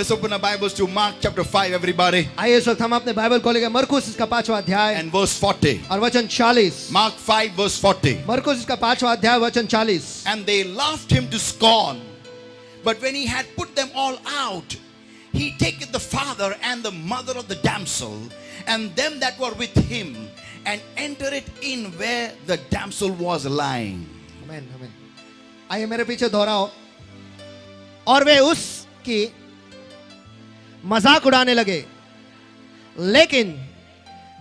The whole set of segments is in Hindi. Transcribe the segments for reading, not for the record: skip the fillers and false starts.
let's open our Bibles to Mark chapter 5, everybody. आइए इस वक्त हम अपने बाइबल खोलेंगे मरकुस इसका 5वां अध्याय And verse 40. और वचन 40। Mark 5, verse 40. मरकुस इसका 5वां अध्याय वचन 40। And they laughed him to scorn. But when he had put them all out, he taketh the father and the mother of the damsel, and them that were with him, and entered in where the damsel was lying. आमीन आमीन। आइए मेरे पीछे दोहराओ। और वे उसकी मजाक उड़ाने लगे, लेकिन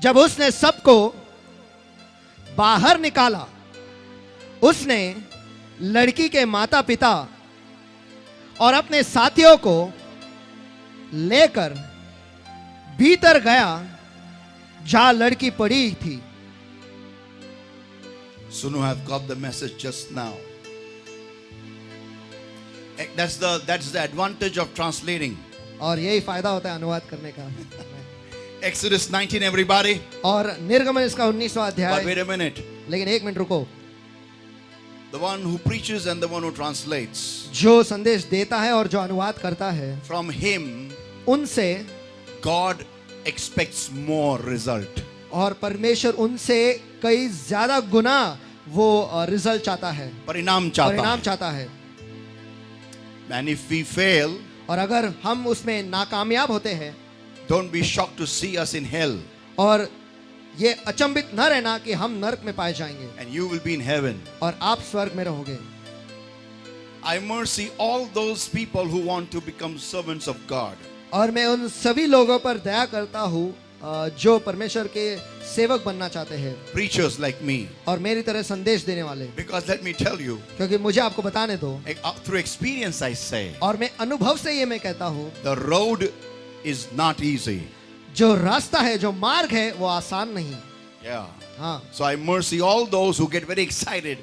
जब उसने सबको बाहर निकाला, उसने लड़की के माता पिता और अपने साथियों को लेकर भीतर गया जहां लड़की पड़ी थी। Sunu have got the message just now. That's the advantage of translating. और यही फायदा होता है अनुवाद करने का। Exodus 19, everybody. और निर्गमन इसका 19वां But अध्याय। wait a minute. लेकिन एक मिनट रुको। The one who preaches and the one who translates. जो संदेश देता है और जो अनुवाद करता है, From him, उनसे God expects more result. और परमेश्वर उनसे कई ज्यादा गुना वो रिजल्ट चाहता है, परिणाम परिणाम चाहता चाहता है। है. And if we fail, और अगर हम उसमें नाकामयाब होते हैं, don't be shocked to see us in hell. और ये अचंभित न रहना कि हम नरक में पाए जाएंगे And you will be in heaven. और आप स्वर्ग में रहोगे। I mercy all those people who want to become servants of God. और मैं उन सभी लोगों पर दया करता हूँ जो परमेश्वर के सेवक बनना चाहते हैं, Preachers like me. और मेरी तरह संदेश देने वाले। Because let me tell you, क्योंकि मुझे आपको बताने दो, through experience I say, और मैं अनुभव से ये मैं कहता हूँ, the road is not easy. जो रास्ता है, जो मार्ग है, वो आसान नहीं। Yeah. हाँ, So I mercy all those who get very excited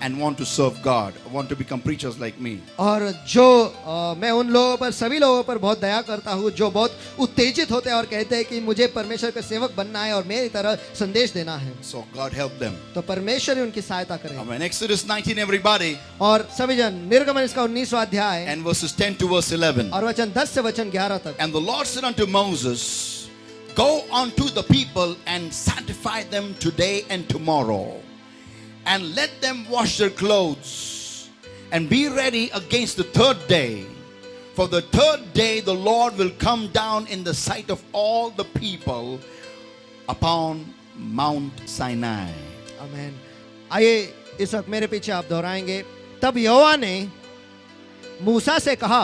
and want to serve God, want to become preachers like me. और जो मैं उन लोगों पर, सभी लोगों पर बहुत दया करता हूँ जो बहुत उत्तेजित होते हैं और कहते हैं कि मुझे परमेश्वर का सेवक बनना है और मेरी तरह संदेश देना है। So God help them. तो परमेश्वर ही उनकी सहायता करे। Amen. Exodus 19, everybody, और सभी जन, निर्गमन इसका 19वां अध्याय and verses 10 to verse 11. और वचन 10 से वचन 11 तक। And the Lord said unto Moses, go unto the people and sanctify them today and tomorrow, and let them wash their clothes, and be ready against the third day. For the third day the Lord will come down in the sight of all the people upon Mount Sinai. आमीन। आइए इस वक्त मेरे पीछे आप दोहराएंगे। तब यहोवा ने मूसा से कहा,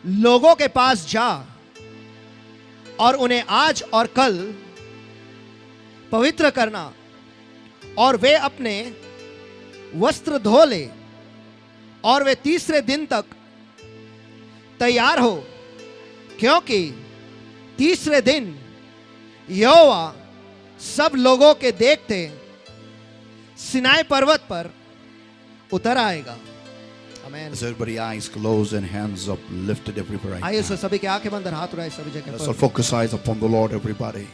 लोगों के पास जा और उन्हें आज और कल पवित्र करना, और वे अपने वस्त्र धो ले, और वे तीसरे दिन तक तैयार हो, क्योंकि तीसरे दिन यहोवा सब लोगों के देखते सिनाई पर्वत पर उतर आएगा। आमीन। As everybody eyes closed and hands up lifted everywhere right आइए now. सभी के आंखें बंद और हाथ उठाए सभी जगह Let's all पर। focus eyes upon the Lord, everybody.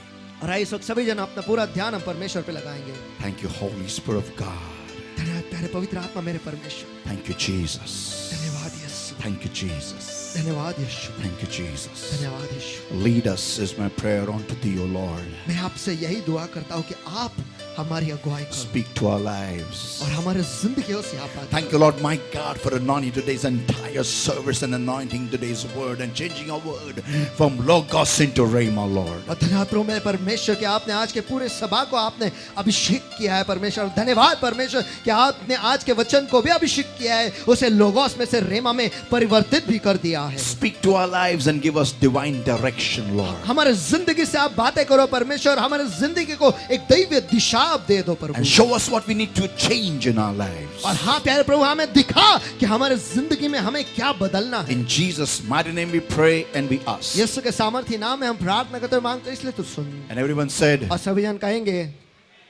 और आइए सभी जन अपना पूरा ध्यान हम परमेश्वर पे लगाएंगे। Thank you, Holy Spirit of God. धन्यवाद प्यारे पवित्र आत्मा मेरे परमेश्वर। Thank you, Jesus. धन्यवाद यीशु। Thank you, Jesus. धन्यवाद यीशु। Thank you, Jesus. धन्यवाद यीशु। Lead us is my prayer unto thee, O Lord. मैं आपसे यही दुआ करता हूँ कि आप हमारी अगुवाई करो Speak to our lives. और हमारे जिंदगियों से आप बात Thank you, Lord, my God, for anointing today's entire service and anointing today's word and changing our word from Logos into Rhema, Lord. और धन्यवाद प्रभु मेरे परमेश्वर कि आपने आज के पूरे सभा को आपने अभिषेक किया है परमेश्वर। धन्यवाद परमेश्वर कि आपने आज के वचन को भी अभिषेक किया है, उसे लोगोस में से रेमा में परिवर्तित भी कर दिया है। Speak to our lives and give us divine direction, Lord. हमारे जिंदगी से आप बातें करो परमेश्वर, हमारे जिंदगी को एक दैवीय दिशा आप दे दो प्रभु। And show us what we need to change in our lives. और हाँ प्यारे प्रभु, हमें दिखा कि हमारे जिंदगी में हमें क्या बदलना है। In Jesus' mighty name we pray and we ask. यीशु के सामर्थ्य नाम में हम प्रार्थना करते और मांगते, इसलिए तू सुन। And everyone said, और सभी जन कहेंगे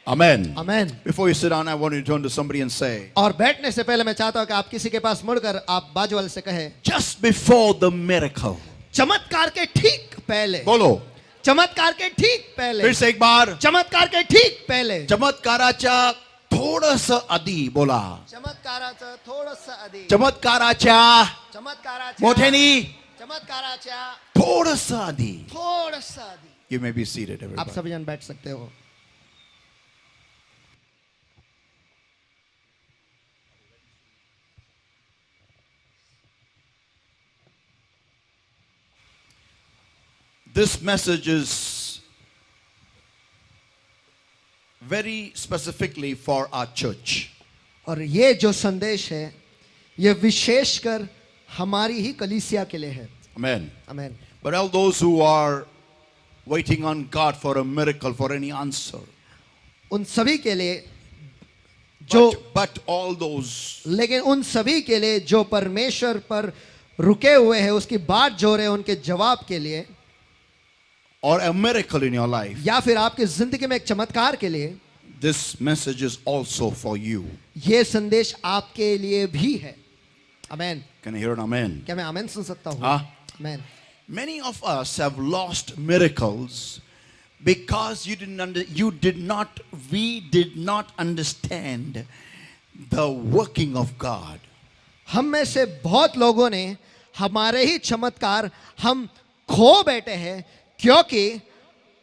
Amen. Amen. Before you sit down, I want you to turn to somebody and say, और बैठने से पहले मैं चाहता हूँ कि आप किसी के पास मुड़कर आप बाजू वाले से कहे, just before the miracle. चमत्कार के ठीक पहले। बोलो, चमत्कार के ठीक पहले। फिर से एक बार, चमत्कार के ठीक पहले। चमत्काराच्या थोडंसं आधी बोला. चमत्काराचं थोडंसं आधी. चमत्काराच्या चमत्काराच्या मोठ्यानी चमत्काराच्या थोडासा आधी. थोडंसं आधी. You may be seated, आप everybody. सभी जन बैठ सकते हो. This message is very specifically for our church. और ये जो संदेश है ये विशेषकर हमारी ही कलीसिया के लिए है. Amen. आमीन. But all those who are waiting on God for a miracle, for any answer, उन सभी के लिए जो but all those लेकिन उन सभी के लिए जो परमेश्वर पर रुके हुए हैं उसकी बात जो रहे उनके जवाब के लिए or a miracle in your life, या फिर आपकी जिंदगी में एक चमत्कार के लिए this message is also for you. ये संदेश आपके लिए भी है. आमीन. Can I hear an amen? क्या मैं आमीन सुन सकता हूँ? हाँ. आमीन. Many of us have lost miracles because we did not understand the working of God. हम में से बहुत लोगों ने हमारे ही चमत्कार हम खो बैठे हैं क्योंकि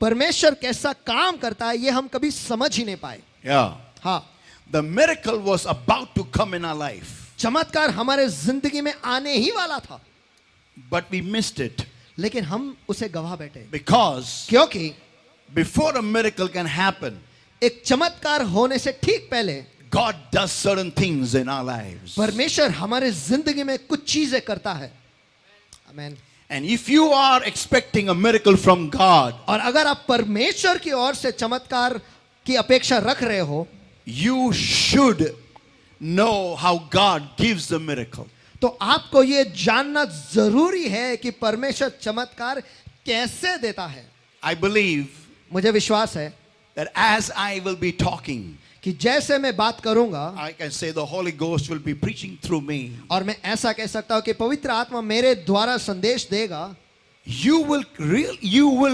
परमेश्वर कैसा काम करता है ये हम कभी समझ ही नहीं पाए. Yeah. हाँ, The miracle was about to come in our life, चमत्कार हमारे जिंदगी में आने ही वाला था but we missed it लेकिन हम उसे गवा बैठे because क्योंकि before a miracle can happen, एक चमत्कार होने से ठीक पहले God does certain things in our lives. परमेश्वर हमारे जिंदगी में कुछ चीजें करता है. आमीन. And if you are expecting a miracle from God, और अगर आप परमेश्वर की ओर से चमत्कार की अपेक्षा रख रहे हो you should know how God gives the miracle. तो आपको ये जानना जरूरी है कि परमेश्वर चमत्कार कैसे देता है. I believe मुझे विश्वास है that as I will be talking, कि जैसे मैं बात करूंगा I can say the Holy Ghost will be preaching through me. और मैं ऐसा कह सकता हूं कि पवित्र आत्मा मेरे द्वारा संदेश देगा. You will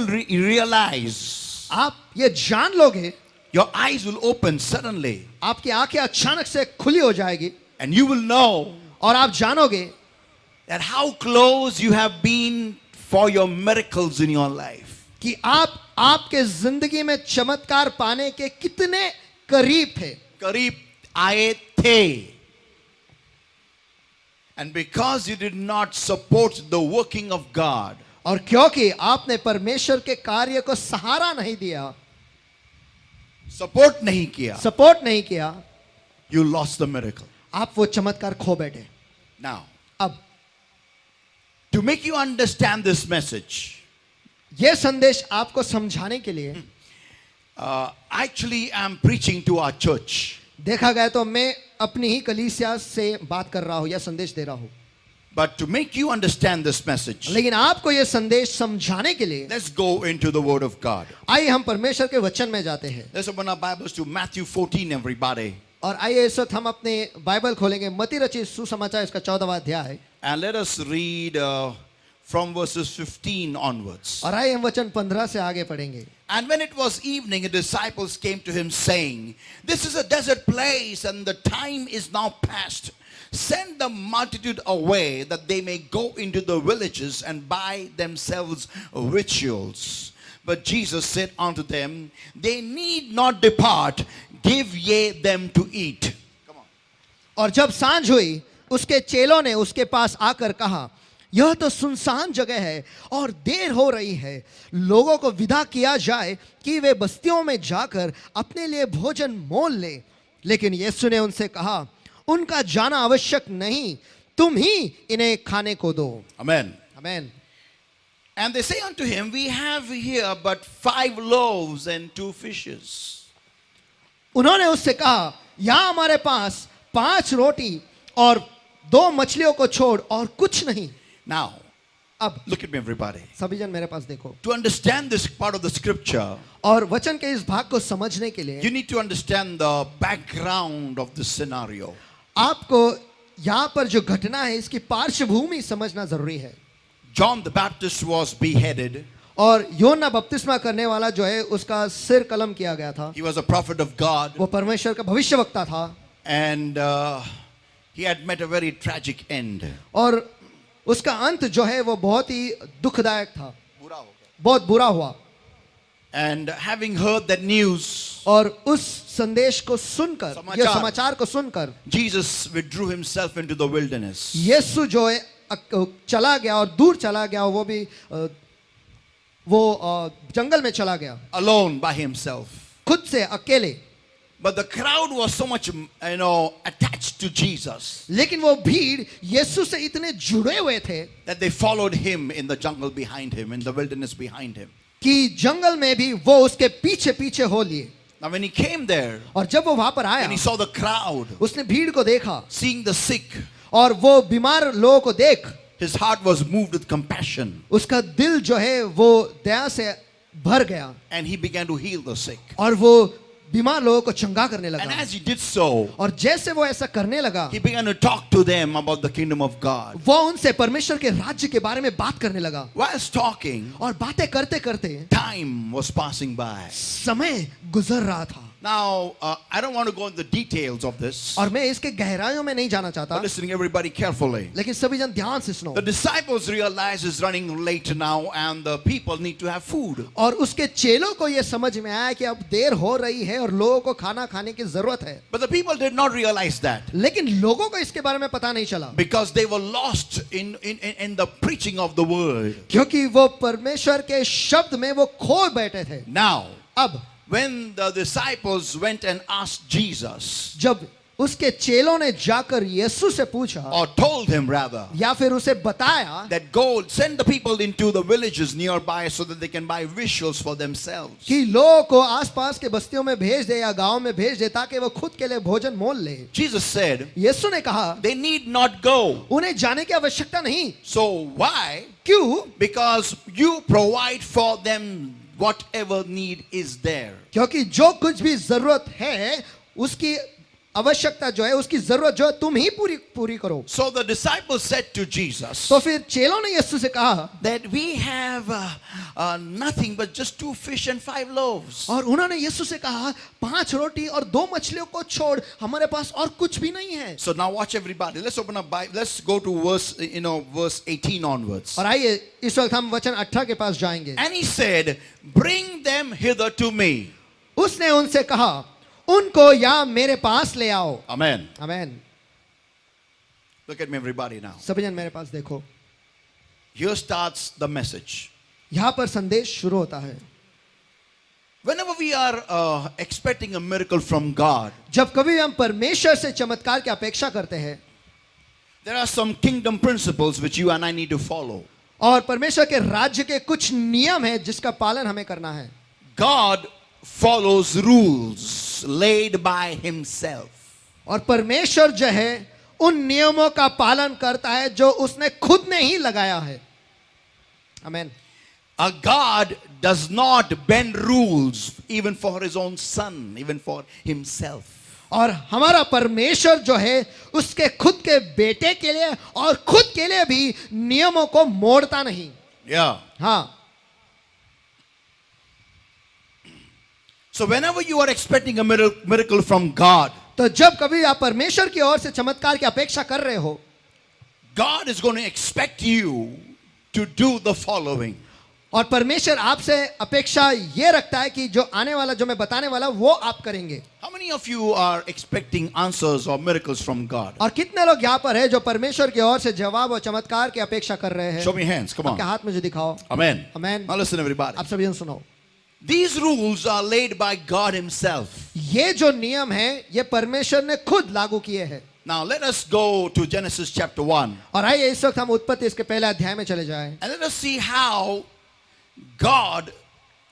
realize, आप ये जान लोगे, your eyes will open suddenly, आपकी आंखें अचानक से खुली हो जाएगी and you will know और आप जानोगे that how close you have been for your miracles in your life. कि आप आपके जिंदगी में चमत्कार पाने के कितने करीब थे. करीब आए थे. And because you did not support the working of God, और क्योंकि आपने परमेश्वर के कार्य को सहारा नहीं दिया, support नहीं किया, सपोर्ट नहीं किया, you lost the miracle. आप वो चमत्कार खो बैठे. Now, अब to make you understand this message, ये संदेश आपको समझाने के लिए actually I'm preaching to our church. देखा गया तो मैं अपनी ही कलीसिया से बात कर रहा हूं या संदेश दे रहा हूं. But to make you understand this message, लेकिन आपको ये संदेश समझाने के लिए let's go into the Word of God. आइए हम परमेश्वर के वचन में जाते हैं. Let's open our Bibles to Matthew 14, everybody. और आइए इस वक्त हम अपने बाइबल खोलेंगे मत्ती रचित सुसमाचार इसका 14वां अध्याय. And let us read from verses 15 onwards. और आइए हम वचन 15 से आगे पढ़ेंगे. And when it was evening, the disciples came to him saying, "This is a desert place and the time is now past. Send the multitude away that they may go into the villages and buy themselves victuals." But Jesus said unto them, "They need not depart, give ye them to eat." Come on. और जब सांझ हुई उसके चेलों ने उसके पास आकर कहा, यह तो सुनसान जगह है और देर हो रही है. लोगों को विदा किया जाए कि वे बस्तियों में जाकर अपने लिए भोजन मोल ले. लेकिन यीशु ने उनसे कहा, उनका जाना आवश्यक नहीं, तुम ही इन्हें खाने को दो. Amen. आमीन. And they say unto him, "We have here but 5 loaves and 2 fishes." उन्होंने उससे कहा, यहाँ हमारे पास 5 रोटी और 2 मछलियों को छोड़ और कुछ नहीं. Now, अब look at me, everybody. सभी जन मेरे पास देखो. To understand this part of the scripture, और वचन के इस भाग को समझने के लिए you need to understand the background of this scenario. आपको यहाँ पर जो घटना है इसकी पार्श्वभूमि समझना जरूरी है. John the Baptist was beheaded. और योना बपतिस्मा करने वाला जो है उसका सिर कलम किया गया था. He was a prophet of God, वो परमेश्वर का भविष्यवक्ता था and he had met a very tragic end. और उसका अंत जो है वो बहुत ही दुखदायक था, बुरा हो गया. बहुत बुरा हुआ. And having heard that news, और उस संदेश को सुनकर, समाचार. यह समाचार को सुनकर Jesus withdrew himself into the wilderness. यीशु जो है चला गया और दूर चला गया, वो भी वो जंगल में चला गया Alone by himself. खुद से अकेले. But the crowd was so much, attached to Jesus लेकिन वो भीड़ यीशु से इतने जुड़े हुए थे that they followed him in the jungle behind him, in the wilderness behind him. कि जंगल में भी वो उसके पीछे पीछे हो लिए. Now when he came there और जब वो वहां पर आया, and he saw the crowd, उसने भीड़ को देखा seeing the sick, और वो बीमार लोगों को देख his heart was moved with compassion उसका दिल जो है वो दया से भर गया and he began to heal the sick. और वो बीमार लोगों को चंगा करने And लगा. as he did so, और जैसे वो ऐसा करने लगा, he began to talk to them about the kingdom of God. वो उनसे परमेश्वर के राज्य के बारे में बात करने लगा. Whilst talking, और बातें करते करते time was passing by. समय गुजर रहा था. Now, I don't want to go into the details of this. और मैं इसके गहराइयों में नहीं जाना But चाहता, listening everybody carefully. लेकिन सभी जन ध्यान से सुनो. The disciples realize it's running late now and the people need to have food. और उसके चेलों को यह समझ में आया कि अब देर हो रही है और लोगों को खाना खाने की जरूरत है. But the people did not realize that लेकिन लोगों को इसके बारे में पता नहीं चला, because they were lost in the preaching of the word. क्योंकि वो परमेश्वर के शब्द में वो खो बैठे थे. Now, अब when the disciples went and asked Jesus, जब उसके चेलों ने जाकर यीशु से पूछा, or told him rather, या फिर उसे बताया that go send the people into the villages nearby so that they can buy visuals for themselves. कि लोगों को आसपास के बस्तियों में भेज दे या गांव में भेज दे ताकि वो खुद के लिए भोजन मोल ले. Jesus said, यीशु ने कहा they need not go. उन्हें जाने की आवश्यकता नहीं. So why? क्यों? Because you provide for them whatever need is there. क्योंकि जो कुछ भी जरूरत है उसकी आवश्यकता जो है, उसकी जरूरत जो है तुम ही पूरी करो. So the disciples said to Jesus तो फिर चेलों ने यीशु से कहा, that we have nothing but just 2 fish and 5 loaves. और उन्होंने यीशु से कहा 5 रोटी और 2 मछलियों को छोड़ हमारे पास और कुछ भी नहीं है. So now watch everybody. Let's open up Bible. Let's go to verse 18 onwards. और आइए इस वक्त हम वचन 18 के पास जाएंगे. And he said, bring them hither to me. उसने उनसे कहा उनको या मेरे पास ले आओ. Amen. Amen. Look at me everybody now. सभी जन मेरे पास देखो. Here starts the message. यहाँ पर संदेश शुरू होता है. Whenever we are expecting a miracle from God, जब कभी हम परमेश्वर से चमत्कार की अपेक्षा करते हैं, there are some kingdom principles which you and I need to follow. और परमेश्वर के राज्य के कुछ नियम हैं जिसका पालन हमें करना है. God follows rules laid by himself. और परमेश्वर जो है उन नियमों का पालन करता है जो उसने खुद ने ही लगाया है. आमेन. A God does not bend rules even for his own son, even for himself. और हमारा परमेश्वर जो है उसके खुद के बेटे के लिए और खुद के लिए भी नियमों को मोड़ता नहीं. Yeah. हाँ. So whenever you are expecting a miracle from God, तो जब कभी आप परमेश्वर की ओर से चमत्कार की अपेक्षा कर रहे हो, God is going to expect you to do the following. और परमेश्वर आपसे अपेक्षा ये रखता है कि जो आने वाला, जो मैं बताने वाला, वो आप करेंगे. How many of you are expecting answers or miracles from God? और कितने लोग यहाँ पर है जो परमेश्वर की ओर से जवाब और चमत्कार की अपेक्षा कर रहे हैं? Show me hands. Come आपके on. हाथ मुझे दिखाओ. Amen. Amen. Now listen everybody. आप सभी जन सुनो. These rules are laid by God himself. ये जो नियम है ये परमेश्वर ने खुद लागू किए हैं. Now let us go to Genesis chapter 1. और आइए इस वक्त हम उत्पत्ति इसके पहले अध्याय में चले जाएं. And let us see how God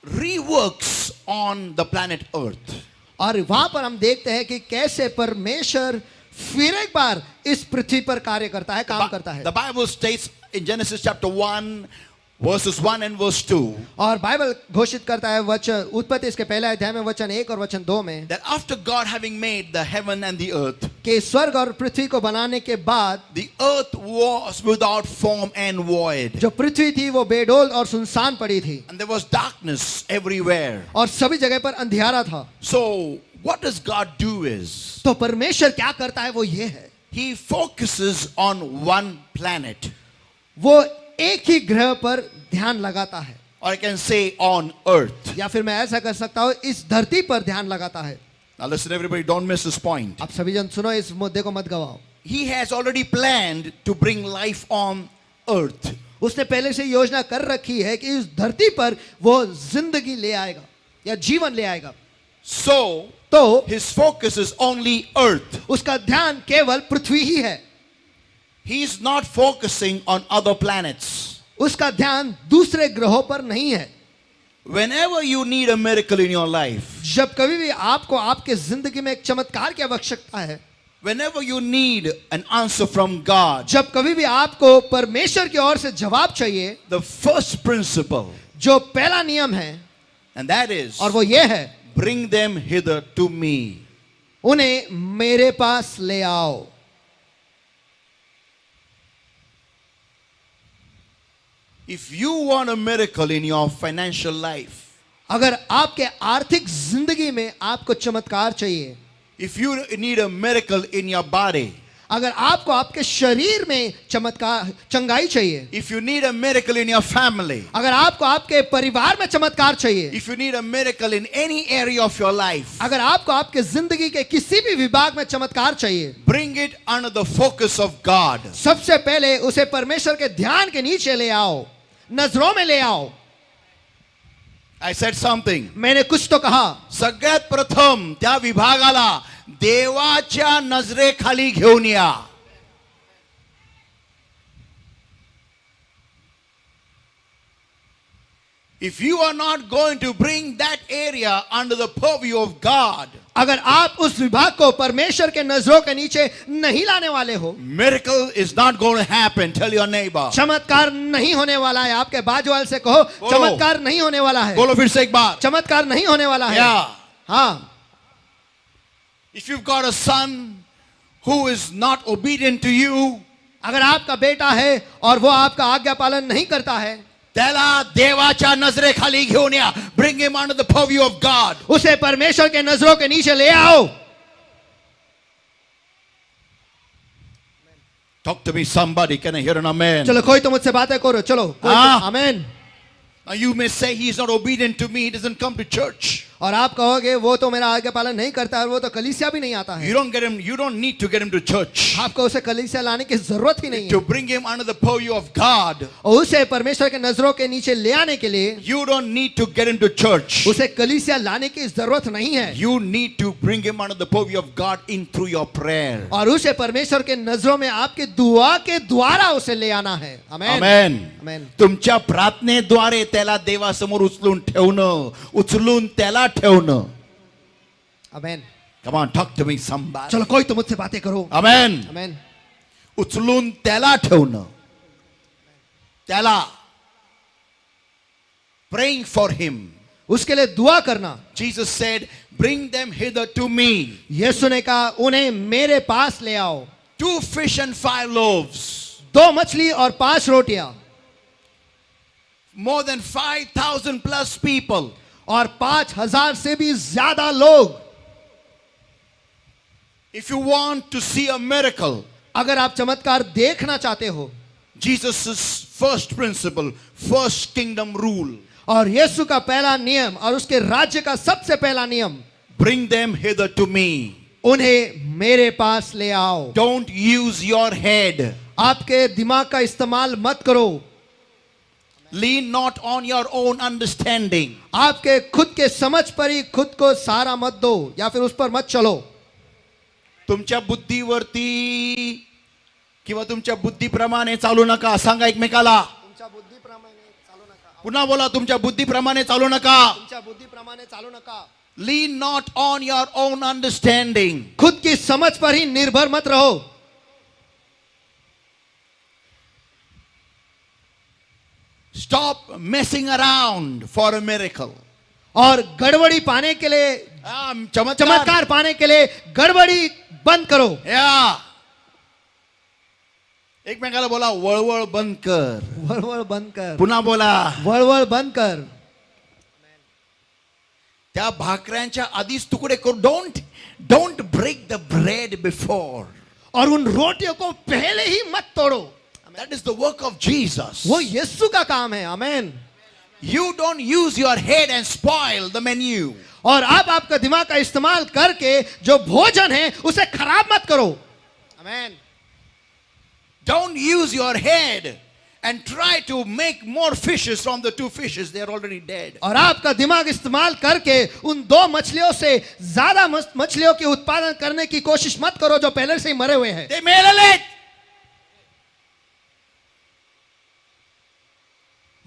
reworks on the planet Earth. और वहां पर हम देखते हैं कि कैसे परमेश्वर फिर एक बार इस पृथ्वी पर कार्य करता है, काम करता है. The Bible states in Genesis chapter 1 verses 1 and verse 2 और बाइबल घोषित करता है वचन उत्पत्ति इसके पहले अध्याय में वचन 1 और वचन 2 में that after God having made the heaven and the earth, कि स्वर्ग और पृथ्वी को बनाने के बाद the earth was without form and void, जो पृथ्वी थी वो बेडोल और सुनसान पड़ी थी and there was darkness everywhere. और सभी जगह पर अंधियारा था. So what does God do is तो परमेश्वर क्या करता है वो ये है, he focuses on one planet. वो एक ही ग्रह पर ध्यान लगाता है, or I can say on earth. या फिर मैं ऐसा कर सकता हूं इस धरती पर ध्यान लगाता है। Now listen everybody, don't miss this point. आप सभी जन सुनो, इस मुद्दे को मत गवाओ। He has already planned to bring life on earth. उसने पहले से योजना कर रखी है कि इस धरती पर वो जिंदगी ले आएगा या जीवन ले आएगा। So तो his focus is only earth. उसका ध्यान केवल पृथ्वी ही है, He is not focusing on other planets. उसका ध्यान दूसरे ग्रहों पर नहीं है। Whenever you need a miracle in your life, जब कभी भी आपको आपके जिंदगी में एक चमत्कार की आवश्यकता है, whenever you need an answer from God, जब कभी भी आपको परमेश्वर की ओर से जवाब चाहिए, the first principle, जो पहला नियम है and that is, और वो ये है, bring them hither to me. उन्हें मेरे पास ले आओ। If you want a miracle in your financial life, अगर आपके आर्थिक जिंदगी में आपको चमत्कार चाहिए, if you need a miracle in your body, अगर आपको आपके शरीर में चमत्कार चंगाई चाहिए, if you need a miracle in your family, अगर आपको आपके परिवार में चमत्कार चाहिए, if you need a miracle in any area of your life, अगर आपको आपके जिंदगी के किसी भी विभाग में चमत्कार चाहिए, bring it under the focus of God. सबसे पहले उसे परमेश्वर के ध्यान के नीचे ले आओ, नजरों में ले आओ। I said something. मैंने कुछ तो कहा। सगळ्यात प्रथम त्या विभागाला देवाच्या नजरेखाली घेऊन या. If you are not going to bring that area under the purview of God, अगर आप उस विभाग को परमेश्वर के नजरों के नीचे नहीं लाने वाले हो, miracle is not going to happen. Tell your neighbor. चमत्कार नहीं होने वाला है। आपके बाजू वाले से कहो, बोलो। चमत्कार नहीं होने वाला है। बोलो फिर से एक बार. चमत्कार नहीं होने वाला है। Yeah. हाँ, If you've got a son who is not obedient to you, अगर आपका बेटा है और वो आपका आज्ञा पालन नहीं करता है, त्याला देवाच्या नजरेखाली घेऊन या. Bring him under the purview of God. उसे परमेश्वर के नजरों के नीचे ले आओ। Talk to me, somebody. Can I hear an amen? चलो कोई तो मुझसे बातें करो, चलो कोई हाँ। तो, आमीन। Now you may say he is not obedient to me. He doesn't come to church. और आप कहोगे वो तो मेरा आज्ञा पालन नहीं करता है, वो तो कलीसिया भी नहीं आता है। You don't get him. You don't need to get him to church आपको उसे कलीसिया लाने की जरूरत ही नहीं to है। bring him under the purview of God. और उसे परमेश्वर के नजरों के नीचे ले आने के लिए You don't need to get him to church. उसे कलीसिया लाने की जरूरत नहीं है। You need to bring him under the purview of God in through your prayer. और उसे परमेश्वर के नजरों में आपके दुआ के द्वारा उसे ले आना है। आमीन। Amen. आमीन। तुमच्या प्रार्थनेद्वारे त्याला देवासमोर उचलून ठेवणं, उचलून त्याला ठेवणं. आमीन। Come on, talk to me, somebody. चलो कोई तो मुझसे बातें करो। Amen. आमीन। उचलून त्याला ठेवणं, त्याला praying for him. उसके लिए दुआ करना। Jesus said, bring them hither to me. यीशु ने कहा उन्हें मेरे पास ले आओ। 2 fish and 5 loaves. 2 मछली और 5 रोटियां More than 5,000 plus people. और 5,000 से भी ज्यादा लोग। If you want to see a miracle, अगर आप चमत्कार देखना चाहते हो, Jesus' first principle, first kingdom rule, और यीशु का पहला नियम और उसके राज्य का सबसे पहला नियम, bring them hither to me. उन्हें मेरे पास ले आओ। Don't use your head. आपके दिमाग का इस्तेमाल मत करो। Lean not on your own understanding. आपके खुद के समझ पर ही खुद को सहारा मत दो या फिर उस पर मत चलो। तुमच्या बुद्धीवरती किंवा तुमच्या बुद्धीप्रमाणे चालू नका. सांगा एकमेकाला. तुमच्या बुद्धीप्रमाणे चालू नका। पुन्हा बोला, तुमच्या बुद्धीप्रमाणे चालू नका. तुमच्या बुद्धीप्रमाणे चालू नका। Lean not on your own understanding. खुद की समझ पर ही निर्भर मत रहो। Stop messing around for a miracle. और गड़बड़ी पाने के लिए, चमत्कार पाने के लिए गड़बड़ी बंद करो। या एकमेकाला बोला, वळवळ बंद कर. वळवळ बंद कर। पुन्हा बोला. वळवळ बंद कर। त्या भाकऱ्यांच्या आधीच तुकडे करू. Don't break the bread before. और उन रोटियों को पहले ही मत तोड़ो। That is the work of Jesus. वो यीशु का काम है. आमेन. You don't use your head and spoil the menu. और आप आपका दिमाग का इस्तेमाल करके जो भोजन है उसे खराब मत करो. आमेन. Don't use your head and try to make more fishes from the 2 fishes. They are already dead. और आपका दिमाग इस्तेमाल करके उन 2 मछलियों से ज्यादा मछलियों के उत्पादन करने की कोशिश मत करो जो पहले से ही मरे हुए हैं. They made it.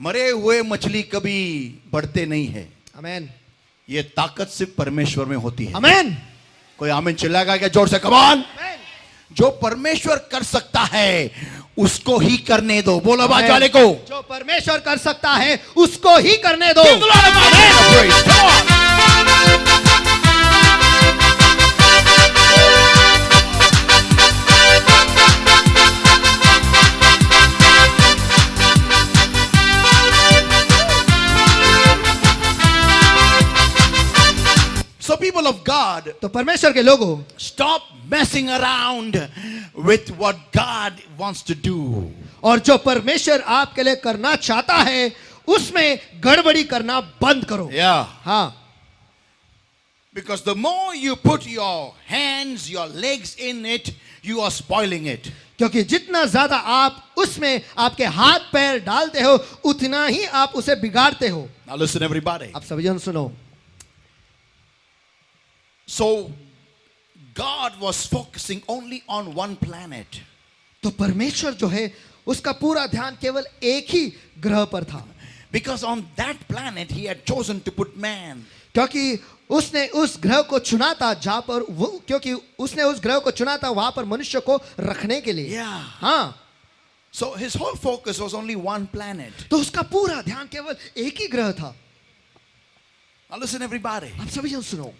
मरे हुए मछली कभी बढ़ते नहीं है. आमेन. ये ताकत सिर्फ परमेश्वर में होती है. आमेन. कोई आमीन चिल्लाएगा क्या जोर से? Come on. आमेन. जो परमेश्वर कर सकता है उसको ही करने दो. बोलो बात वाले को. जो परमेश्वर कर सकता है उसको ही करने दो. Give the Lord a hand of praise. Come on. So people of God, तो परमेश्वर के लोगों, stop messing around with what God wants to do. और जो परमेश्वर आपके लिए करना चाहता है उसमें गड़बड़ी करना बंद करो. Yeah. हाँ. Because the more you put your hands, your legs in it, you are spoiling it. क्योंकि जितना ज्यादा आप उसमें आपके हाथ पैर डालते हो उतना ही आप उसे बिगाड़ते हो. Now listen everybody. आप सभी जन सुनो. So God was focusing only on one planet. तो परमेश्वर जो है उसका पूरा ध्यान केवल एक ही ग्रह पर था. Because on that planet he had chosen to put man. क्योंकि उसने उस ग्रह को चुना था जहां पर वो, क्योंकि उसने उस ग्रह को चुना था वहां पर मनुष्य को रखने के लिए. Yeah. हाँ. So his whole focus was only one planet. तो उसका पूरा ध्यान केवल एक ही ग्रह था. Now listen everybody. आप सभी जन सुनो.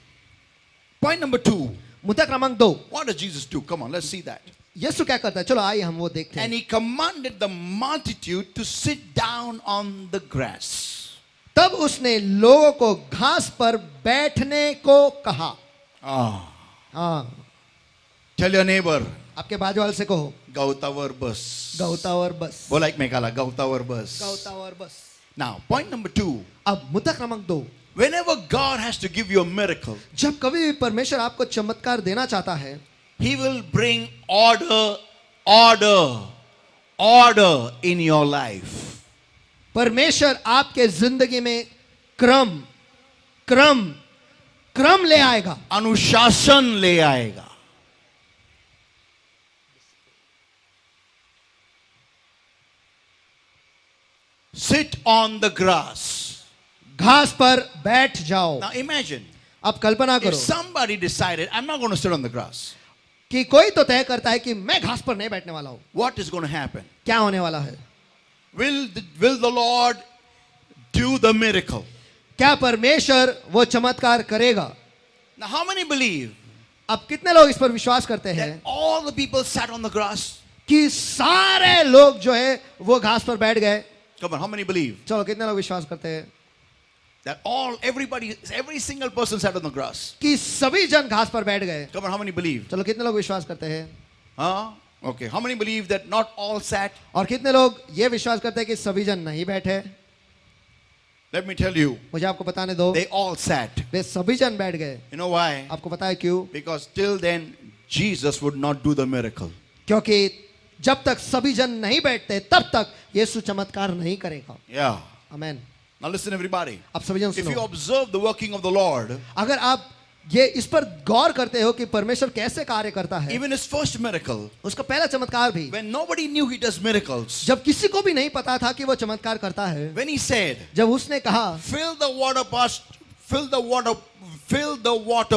Point number 2. मुद्दा क्रमांक 2. What did Jesus do? Come on, let's see that. यीशु क्या करता है? चलो आइए हम वो देखते And हैं. he commanded the multitude to sit down on the grass. तब उसने लोगों को घास पर बैठने को कहा. हाँ. Tell your neighbor, आपके बाजू वाले से कहो Gautavar bus. गौतावर बस. बोला एक में काला Gautavar bus. गौतावर बस. Now, point number 2. अब मुद्दा क्रमांक 2. Whenever God has to give you a miracle, जब कभी भी परमेश्वर आपको चमत्कार देना चाहता है he will bring order in your life. परमेश्वर आपके जिंदगी में क्रम ले आएगा. अनुशासन ले आएगा. Sit on the grass. घास पर बैठ जाओ. Now imagine अब कल्पना if करो somebody decided, I'm not going to sit on the grass. कि कोई तो तय करता है कि मैं घास पर नहीं बैठने वाला हूं. What is going to happen? क्या होने वाला है? Will the Lord do the miracle? क्या परमेश्वर वो चमत्कार करेगा? Now how many believe अब कितने लोग इस पर विश्वास करते that हैं all the people sat on the grass? कि सारे लोग जो है वो घास पर बैठ गए? Come on, how many believe चलो कितने लोग विश्वास करते हैं that every single person sat on the grass? कि सभी जन घास पर बैठ गए? Come on, how many believe? चलो कितने लोग विश्वास करते हैं? Huh? Okay, how many believe that not all sat? और कितने लोग ये विश्वास करते हैं कि सभी जन नहीं बैठे? Let me tell you, मुझे आपको बताने दो, they all sat. वे सभी जन बैठ गए. You know why? आपको पता है क्यों? Because till then, Jesus would not do the miracle. क्योंकि जब तक सभी जन नहीं बैठते तब तक यीशु चमत्कार नहीं करेगा. Yeah. आमेन. Now listen, everybody. आप सभी जन If you सुनो. observe the working of the Lord, अगर आप ये इस पर गौर करते हो कि परमेश्वर कैसे कार्य करता है, even his first miracle, उसका पहला चमत्कार भी when nobody knew he does miracles, जब किसी को भी नहीं पता था कि वो चमत्कार करता है, when he said, जब उसने कहा fill the water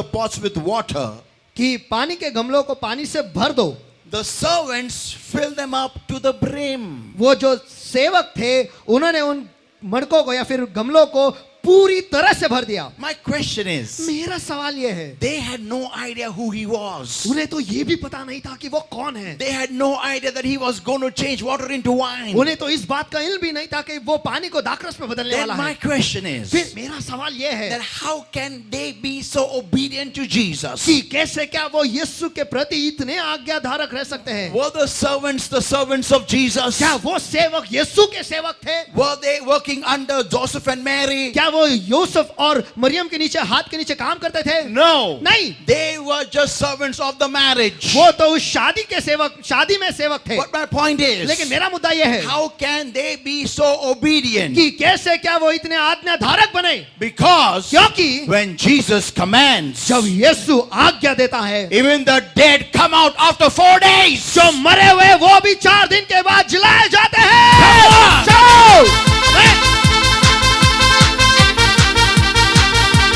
pots with water, कि पानी के गमलों को पानी से भर दो, the servants filled them up to the brim. वो जो सेवक थे उन्होंने उन मटकों को या फिर गमलों को पूरी तरह से भर दिया। My question is, मेरा सवाल यह है, they had no idea who he was. उन्हें तो ये भी पता नहीं था कि वो कौन है। They had no idea that he was going to change water into wine. उन्हें तो इस बात का इल्म भी नहीं था कि वो पानी को दाखरस में बदलने Then वाला my है। question is, फिर मेरा सवाल यह है that how can they be so obedient to Jesus? कि कैसे क्या वो यीशु के प्रति इतने आज्ञाधारक रह सकते हैं? Were the servants of Jesus? क्या वो सेवक यीशु के सेवक थे? Were they working under Joseph and Mary? क्या वो यूसुफ और मरियम के नीचे हाथ के नीचे काम करते थे? No. नहीं, They were just servants of the marriage. वो तो उस शादी के सेवक, शादी में सेवक थे। But my point is, लेकिन मेरा मुद्दा यह है how can they be so obedient? कि कैसे क्या वो इतने आज्ञाधारक बने? Because क्योंकि when Jesus commands, जब यीशु आज्ञा देता है, even the dead come out after 4 days. जो मरे हुए वो भी 4 दिन के बाद जिलाए जाते हैं। Come on! चलो!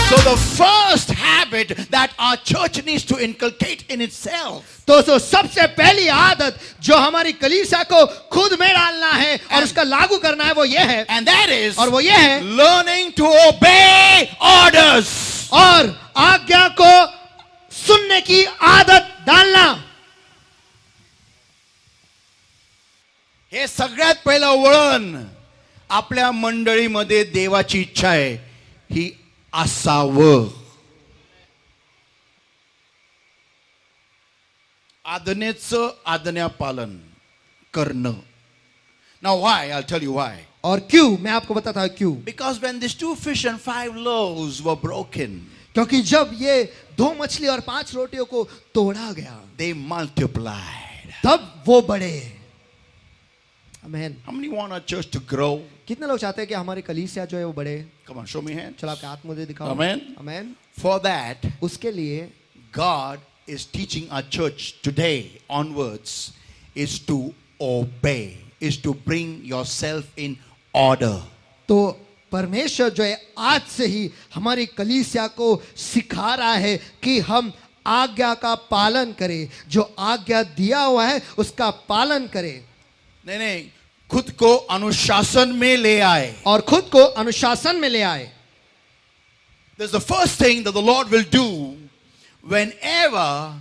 So the first habit that our church needs to inculcate in itself तो सबसे पहली आदत जो हमारी कलीसिया को खुद में डालना है और उसका लागू करना है वो ये है, and that is और वो ये है learning to obey orders. और आज्ञा को सुनने की आदत डालना। हे सगळ्यात पहिलं वळण आपल्या मंडळीमध्ये देवाची इच्छा आहे ही असावं. आज्ञेचं आज्ञापालन करणं. Now why? I'll tell you why. और क्यों? मैं आपको बताता हूं क्यों। Because when these 2 fish and 5 loaves were broken, क्योंकि जब ये 2 मछली और 5 रोटियों को तोड़ा गया, they multiplied. तब वो बढ़े। आमीन। How many want our church to grow? कितने लोग चाहते हैं कि हमारी कलीसिया जो है वो बढ़े? Come on, show me hand. चलो आपके हाथ मुझे दिखाओ। Amen. आमीन। For that, उसके लिए God is teaching our church today onwards is to obey, is to bring yourself in order. तो परमेश्वर जो है आज से ही हमारी कलीसिया को सिखा रहा है कि हम आज्ञा का पालन करें, जो आज्ञा दिया हुआ है उसका पालन करें। नहीं, खुद को अनुशासन में ले आए. और खुद को अनुशासन में ले आए। There's the first thing that the Lord will do whenever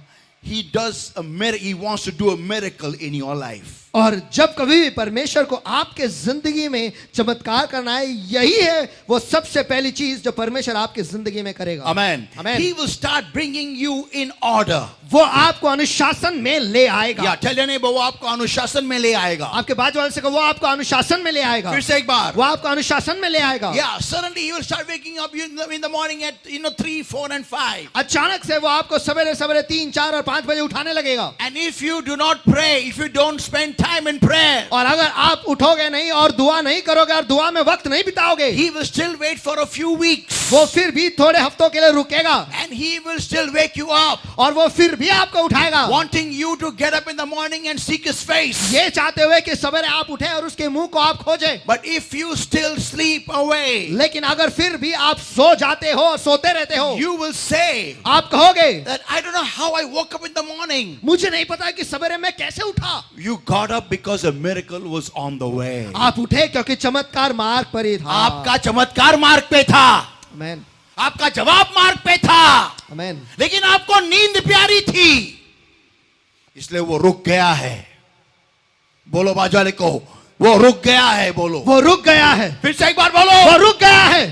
He does a miracle. He wants to do a miracle in your life. और जब कभी भी परमेश्वर को आपके जिंदगी में चमत्कार करना है, यही है वो सबसे पहली चीज जो परमेश्वर आपकी जिंदगी में करेगा। Amen. Amen. He will start bringing you in order. वो आपको अनुशासन में ले आएगा। या tell your neighbor, वो आपको अनुशासन में ले आएगा. आपके बाजू वाले से कहो, वो आपको अनुशासन में ले आएगा। फिर से एक बार. वो आपको अनुशासन में ले आएगा। Yeah, suddenly He will start waking up in the morning at 3, 4 and 5. अचानक से वो आपको सवेरे सवेरे 3, 4 और 5 बजे उठाने लगेगा। And if you do not pray, if you don't spend time in prayer, और अगर आप उठोगे नहीं और दुआ नहीं करोगे और दुआ में वक्त नहीं बिताओगे, He will still wait for a few weeks. वो फिर भी थोड़े हफ्तों के लिए रुकेगा। And He will still wake you up, और वो फिर भी आपको उठाएगा, wanting you to get up in the morning and seek His face. ये चाहते हुए कि सवेरे आप उठे और उसके मुंह को आप खोजें। But if you still sleep away, लेकिन अगर फिर भी आप सो जाते हो, सोते रहते हो, you will say आप कहोगे that I don't know how I woke up in the morning. मुझे नहीं पता कि सवेरे मैं कैसे उठा। You got up because a miracle was on the way. आप उठे क्योंकि चमत्कार मार्ग पर ही था। आपका चमत्कार मार्ग पे था. आमीन, आपका जवाब मार्ग पे था. आमीन। लेकिन आपको नींद प्यारी थी, इसलिए वो रुक गया है. बोलो बाजू वाले को, वो रुक गया है. बोलो, वो रुक गया है। फिर से एक बार बोलो, वो रुक गया है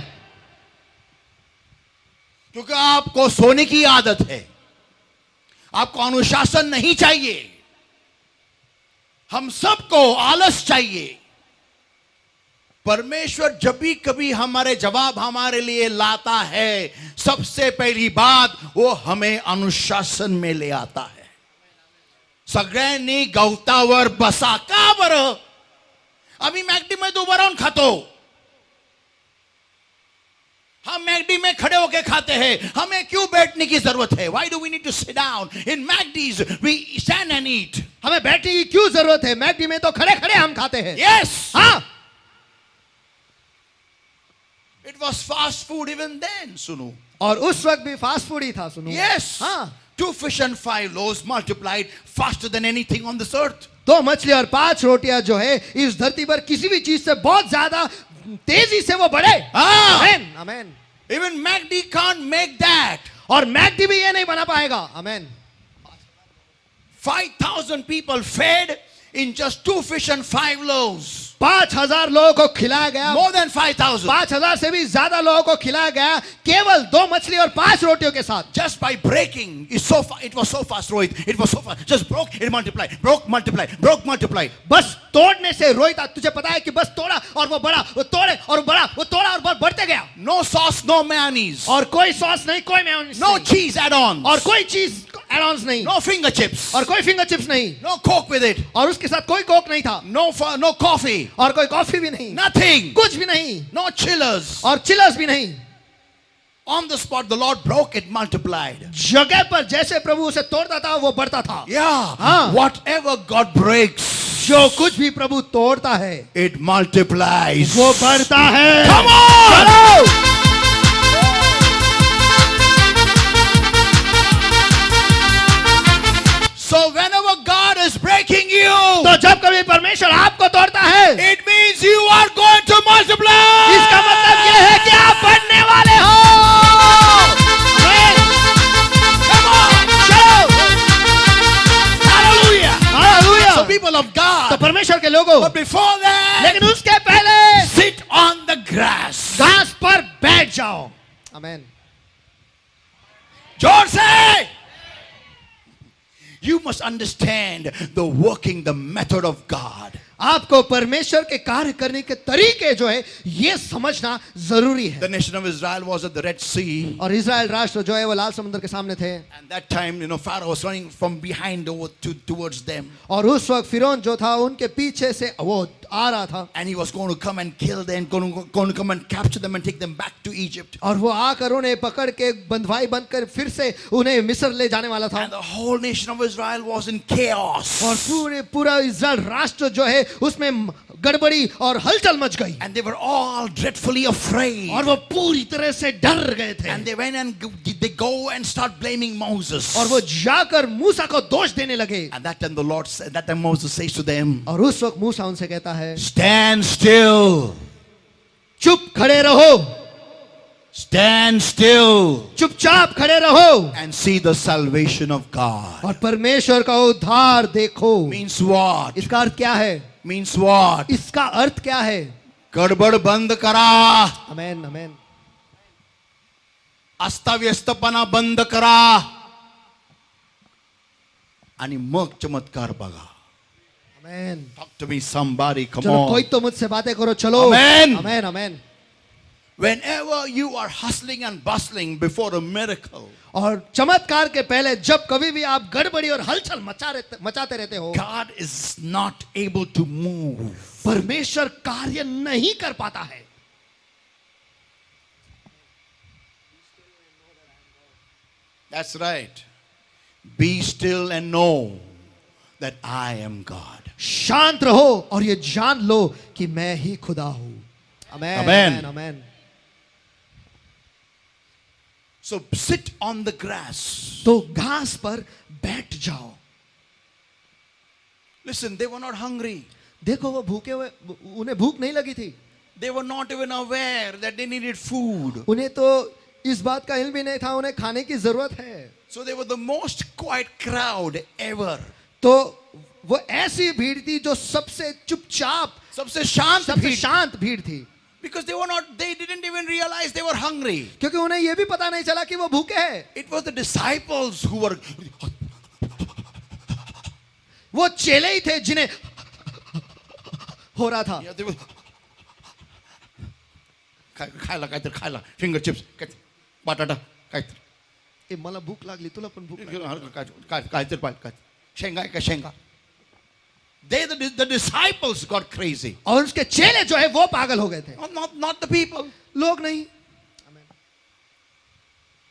क्योंकि आपको सोने की आदत है. आपको अनुशासन नहीं चाहिए. हम सबको आलस चाहिए. परमेश्वर जब भी कभी हमारे जवाब हमारे लिए लाता है, सबसे पहली बात वो हमें अनुशासन में ले आता है. सगळ्यांनी गवतावर बसा. का बरं? आम्ही मॅगडी मध्ये उभं राहून खातो. हम मैगडी में खड़े होके खाते हैं. हमें क्यों बैठने की जरूरत है? Why do we need to sit down? In Magdi's we stand and eat. हमें बैठने की क्यों जरूरत है? मैगडी में तो खड़े खड़े हम खाते हैं। Yes. हाँ, It was fast food even then, सुनो. और उस वक्त भी फास्ट फूड ही था। सुनो। Yes. हाँ, 2 fish and 5 loaves multiplied faster than anything on this earth. 2 मछली और 5 रोटियां जो है इस धरती पर किसी भी चीज से बहुत ज्यादा तेजी से वो बढ़े। Ah. Amen amen. Even MACD can't make that. और मैकडी भी ये नहीं बना पाएगा। आमेन। 5,000 people fed in just 2 fish and 5 loaves. 5,000 लोगों को खिलाया गया। More than 5,000. 5,000 से भी ज्यादा लोगों को खिलाया गया केवल 2 मछली और 5 रोटियों के साथ। Just by breaking, it was so fast, Rohit. It was so fast. Just broke, it multiplied. Broke, multiplied. Broke, multiplied. बस तोड़ने से रोहित, तुझे पता है कि बस तोड़ा और वो बढ़ा, वो तोड़े और बढ़ा, वो तोड़ा और बढ़ते गया। No sauce, no mayonnaise. और कोई सॉस नहीं, कोई मेयोनीज No नहीं, cheese add-ons. और कोई चीज एड-ऑन्स नहीं, No finger chips. और कोई फिंगर चिप्स नहीं, No Coke with it. और उसके साथ कोई कोक नहीं था, No coffee. और कोई कॉफी भी नहीं, Nothing. कुछ भी नहीं, No chillers. और चिलर्स भी नहीं। On the spot, the Lord broke it, multiplied. जगह पर जैसे प्रभु उसे तोड़ता था वो बढ़ता था। Yeah. हाँ। Whatever God breaks, जो कुछ भी प्रभु तोड़ता है it multiplies. वो बढ़ता है। Come on! चलो! So whenever God is breaking you, तो जब कभी परमेश्वर आपको तोड़ता है, it means you are going to multiply. इसका मतलब यह है कि आप बढ़ने वाले हो। Come on! चलो! Hallelujah! Hallelujah! So people of तो God, परमेश्वर के लोगों, but before that, लेकिन उसके पहले sit on the grass. घास पर बैठ जाओ। आमेन। जोर से! You must understand the working, the method of God. आपको परमेश्वर के कार्य करने के तरीके जो है ये समझना जरूरी है। The nation of Israel was at the Red Sea. और इज़राइल राष्ट्र जो है वो लाल समुद्र के सामने थे। And that time, Pharaoh was running from behind towards them. और उस वक्त फिरौन जो था उनके पीछे से वो आ रहा था। And he was going to come and kill them, going to come and capture them and take them back to Egypt. और वो आकर उन्हें पकड़ के बंधवाई बनकर फिर से उन्हें मिस्र ले जाने वाला था। And the whole nation of Israel was in chaos. और पूरा इज़राइल राष्ट्र जो है उसमें गड़बड़ी और हलचल मच गई। And they were all dreadfully afraid. और वो पूरी तरह से डर गए थे। And they went and they go and start blaming Moses. और वो जाकर मूसा को दोष देने lage। And that time Moses says to them, और उस वक्त मूसा उनसे कहता है, stand still. चुप खड़े रहो। Stand still चुपचाप खड़े रहो and see the salvation of God. और परमेश्वर का उद्धार देखो। Means what? इसका अर्थ क्या है? Means what? इसका अर्थ क्या है? गड़बड़ बंद करा, आमेन आमेन। अस्ताव्यस्तपणा बंद करा आणि मग चमत्कार बघा. आमेन। Talk to me somebody, come चलो कोई on. तो मुझसे बातें करो, चलो। Amen. Amen amen. Whenever you are hustling and bustling before a miracle, और चमत्कार के पहले जब कभी भी आप गड़बड़ी और हलचल मचाते रहते हो, God is not able to move. परमेश्वर कार्य नहीं कर पाता है। That's right. Be still and know that I am God. शांत रहो और ये जान लो कि मैं ही खुदा हूं। आमेन Amen. Amen amen. So sit on the grass. तो घास पर बैठ जाओ। Listen, they were not hungry. देखो वो भूखे हुए, उन्हें भूख नहीं लगी थी। They were not even aware that they needed food. उन्हें तो इस बात का इल्म भी नहीं था उन्हें खाने की जरूरत है। So they were the most quiet crowd ever. तो वो ऐसी भीड़ थी जो सबसे चुपचाप, सबसे शांत सबसे भीड़. शांत भीड़ थी। Because they didn't even realize they were hungry. क्योंकि उन्हें यह भी पता नहीं चला कि वो भूखे हैं। It was the disciples who were. वो चेले ही थे जिन्हें हो रहा था। Yeah, they were. खायला काहीतरी खायला फिंगर चिप्स बटाटा काहीतरी ए मला भूक लागली, तुला पण भूक लागली। काहीतरी पाहिजे शेंगा आहे का शेंगा. The disciples got crazy. और उसके चेले जो है वो पागल हो गए थे, Not the people. लोग नहीं।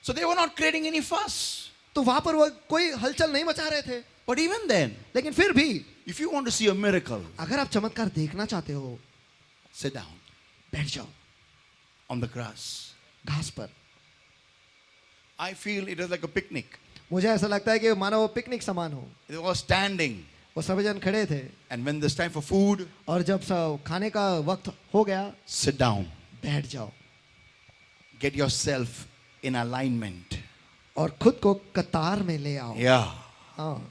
So they were not creating any fuss. तो वहां पर वो कोई हलचल नहीं मचा रहे थे। But even then, लेकिन फिर भी if you want to see a miracle, अगर आप चमत्कार देखना चाहते हो, sit down बैठ जाओ on the grass. घास पर। I feel it is like a picnic. मुझे ऐसा लगता है कि मानो वो पिकनिक समान हो। They were standing. वो सभी जन खड़े थे And when there's time for food, और जब सब खाने का वक्त हो गया, sit down. बैठ जाओ Get yourself in alignment. और खुद को कतार में ले आओ। Yeah. हाँ,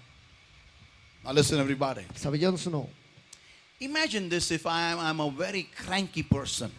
Now listen, everybody. सभी जन सुनो। Imagine this if I'm a very cranky person.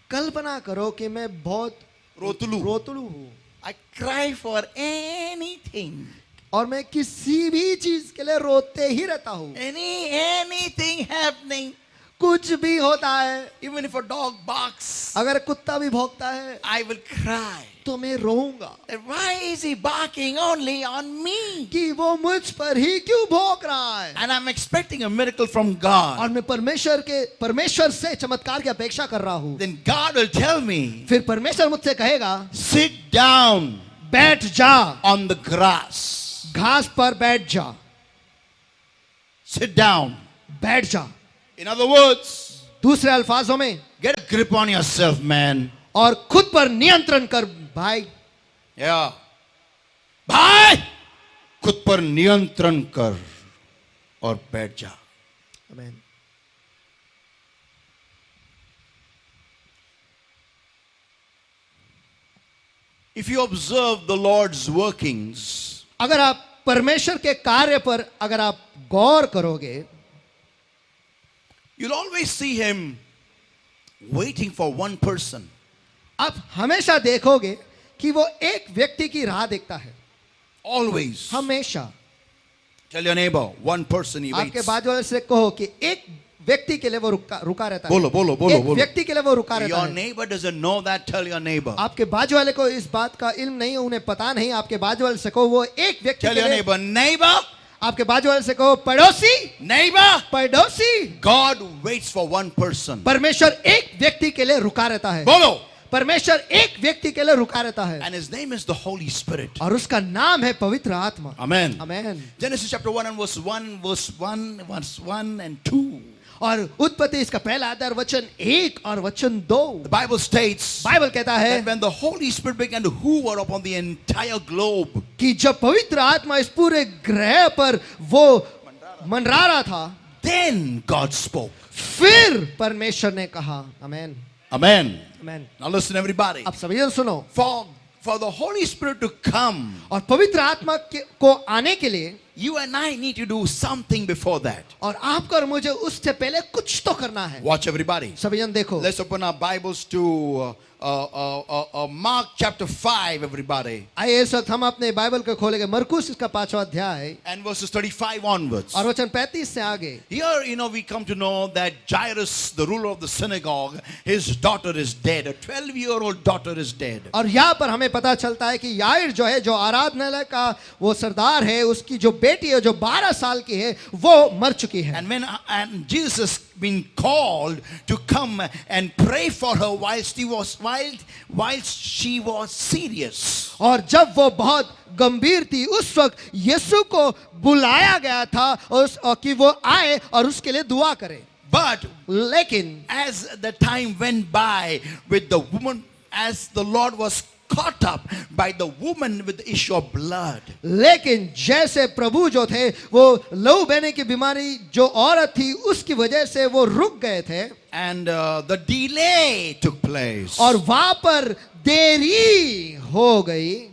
कल्पना करो कि मैं बहुत रोतलू हूँ I cry for anything. और मैं किसी भी चीज के लिए रोते ही रहता हूँ। Anything happening. कुछ भी होता है, Even if a dog barks, अगर कुत्ता भी भौंकता है I will cry. तो मैं रोऊंगा That why is he barking only on me? कि वो मुझ पर ही क्यों भौंक रहा है। And I'm expecting a miracle from God. और मैं परमेश्वर से चमत्कार की अपेक्षा कर रहा हूँ। Then God will tell me, फिर परमेश्वर मुझसे कहेगा, sit down बैठ जा, on the grass. घास पर बैठ जा, Sit down. बैठ जा। In other words, दूसरे अल्फाजों में, get a grip on yourself, man. और खुद पर नियंत्रण कर भाई। Yeah. भाई, खुद पर नियंत्रण कर और बैठ जा। आमीन। If you observe the Lord's workings, अगर आप परमेश्वर के कार्य पर अगर आप गौर करोगे, you'll always see him waiting for one person. आप हमेशा देखोगे कि वो एक व्यक्ति की राह देखता है। Always. हमेशा। Tell your neighbor, one person he आपके waits. बाजू वाले से कहो कि एक व्यक्ति के लिए वो रुका रहता है। बोलो, बोलो, बोलो, एक बोलो। व्यक्ति के लिए वो रुका रहता Your है। neighbor doesn't know that, tell your neighbor. आपके बाजू वाले को इस बात का इल्म नहीं, उन्हें पता नहीं, आपके बाजू वाले से कहो वो एक व्यक्ति Tell के your लिए, neighbor, neighbor, आपके बाजू वाले से कहो पड़ोसी, neighbor, पड़ोसी। God waits for one person. परमेश्वर एक व्यक्ति के लिए रुका रहता है। बोलो. परमेश्वर एक व्यक्ति के लिए रुका रहता है And his name is the Holy Spirit. और उसका नाम है पवित्र आत्मा। Amen. आमीन। Genesis chapter 1 and verse 1 and 2. और उत्पत्ति इसका पहला अध्याय वचन 1 और वचन 2। The Bible states बाइबल कहता है that when the Holy Spirit began to hover upon the entire globe, कि जब पवित्र आत्मा इस पूरे ग्रह पर वो मंडरा रहा था, then God spoke. फिर परमेश्वर ने कहा। आमीन। Amen. आमीन। Now listen, everybody. अब सभी जन सुनो। For the Holy Spirit to come, और पवित्र आत्मा को आने के लिए you and I need to do something before that. और आपको और मुझे उससे पहले कुछ तो करना है। Watch, everybody. सभी जन देखो। Let's open our Bibles to Mark chapter 5, everybody. आइए इस वक्त हम अपने बाइबल को खोलेंगे मरकुस इसका 5वां अध्याय And verses 35 onwards. और वचन 35 से आगे। Here, we come to know that Jairus, the ruler of the synagogue, his daughter is dead. A 12-year-old daughter is dead. और यहाँ पर हमें पता चलता है कि याइर जो है, जो आराधनालय का वो सरदार है, उसकी जो बेटी है जो 12 साल की है, वो मर चुकी है। And Jesus been called to come and pray for her whilst she was serious. और जब वो बहुत गंभीर थी, उस वक्त यीशु को बुलाया गया था और कि वो आए और उसके लिए दुआ करे। But लेकिन as the time went by with the woman, as the Lord was caught up by the woman with the issue of blood. लेकिन जैसे प्रभु जो थे वो लहू बहने की बीमारी जो औरत थी उसकी वजह से वो रुक गए थे। And the delay took place. और वहां पर देरी हो गई।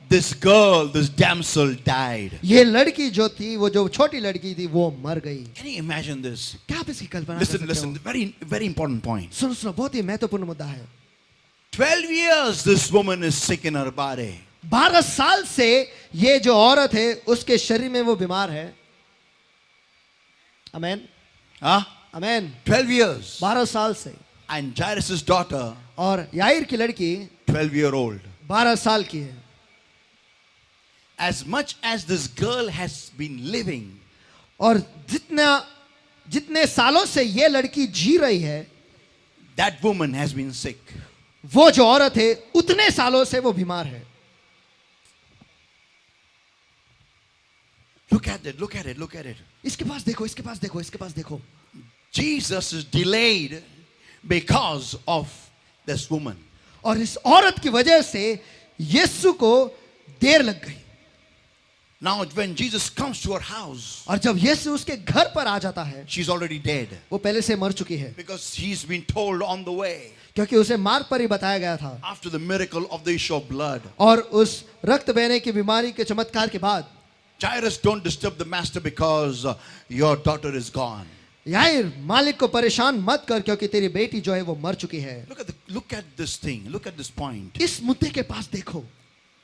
This girl, this damsel died. ये लड़की जो थी, वो जो छोटी लड़की थी, वो मर गई। Can you imagine this? क्या आप इसकी कल्पना कर सकते हो? Listen, very, very important point. सुनो, बहुत ही महत्वपूर्ण मुद्दा है। 12 years this woman is sick in her body. 12 साल से ये जो औरत है उसके शरीर में वो बीमार है। आमेन। Huh? आमेन। 12 years. 12 साल से। And Jairus' daughter, और याइर की लड़की 12-year-old. 12 साल की है। As much as this girl has been living, और जितने सालों से ये लड़की जी रही है, that woman has been sick. वो जो औरत है उतने सालों से वो बीमार है। Look at it, look at it, look at it. इसके पास देखो, इसके पास देखो, इसके पास देखो। Jesus is delayed because of this woman. और इस औरत की वजह से यीशु को देर लग गई। Now, when Jesus comes to her house, और जब यीशु उसके घर पर आ जाता है, she's already dead वो पहले से मर चुकी है, because he's been told on the way क्योंकि उसे मार्ग पर ही बताया गया था। after the miracle of the issue of blood. और उस रक्त बहने की बीमारी के चमत्कार के बाद, Jairus, don't disturb the master because your daughter is gone. याईर मालिक को परेशान मत कर क्योंकि तेरी बेटी जो है वो मर चुकी है। Look at this thing. Look at this point. इस मुद्दे के पास देखो,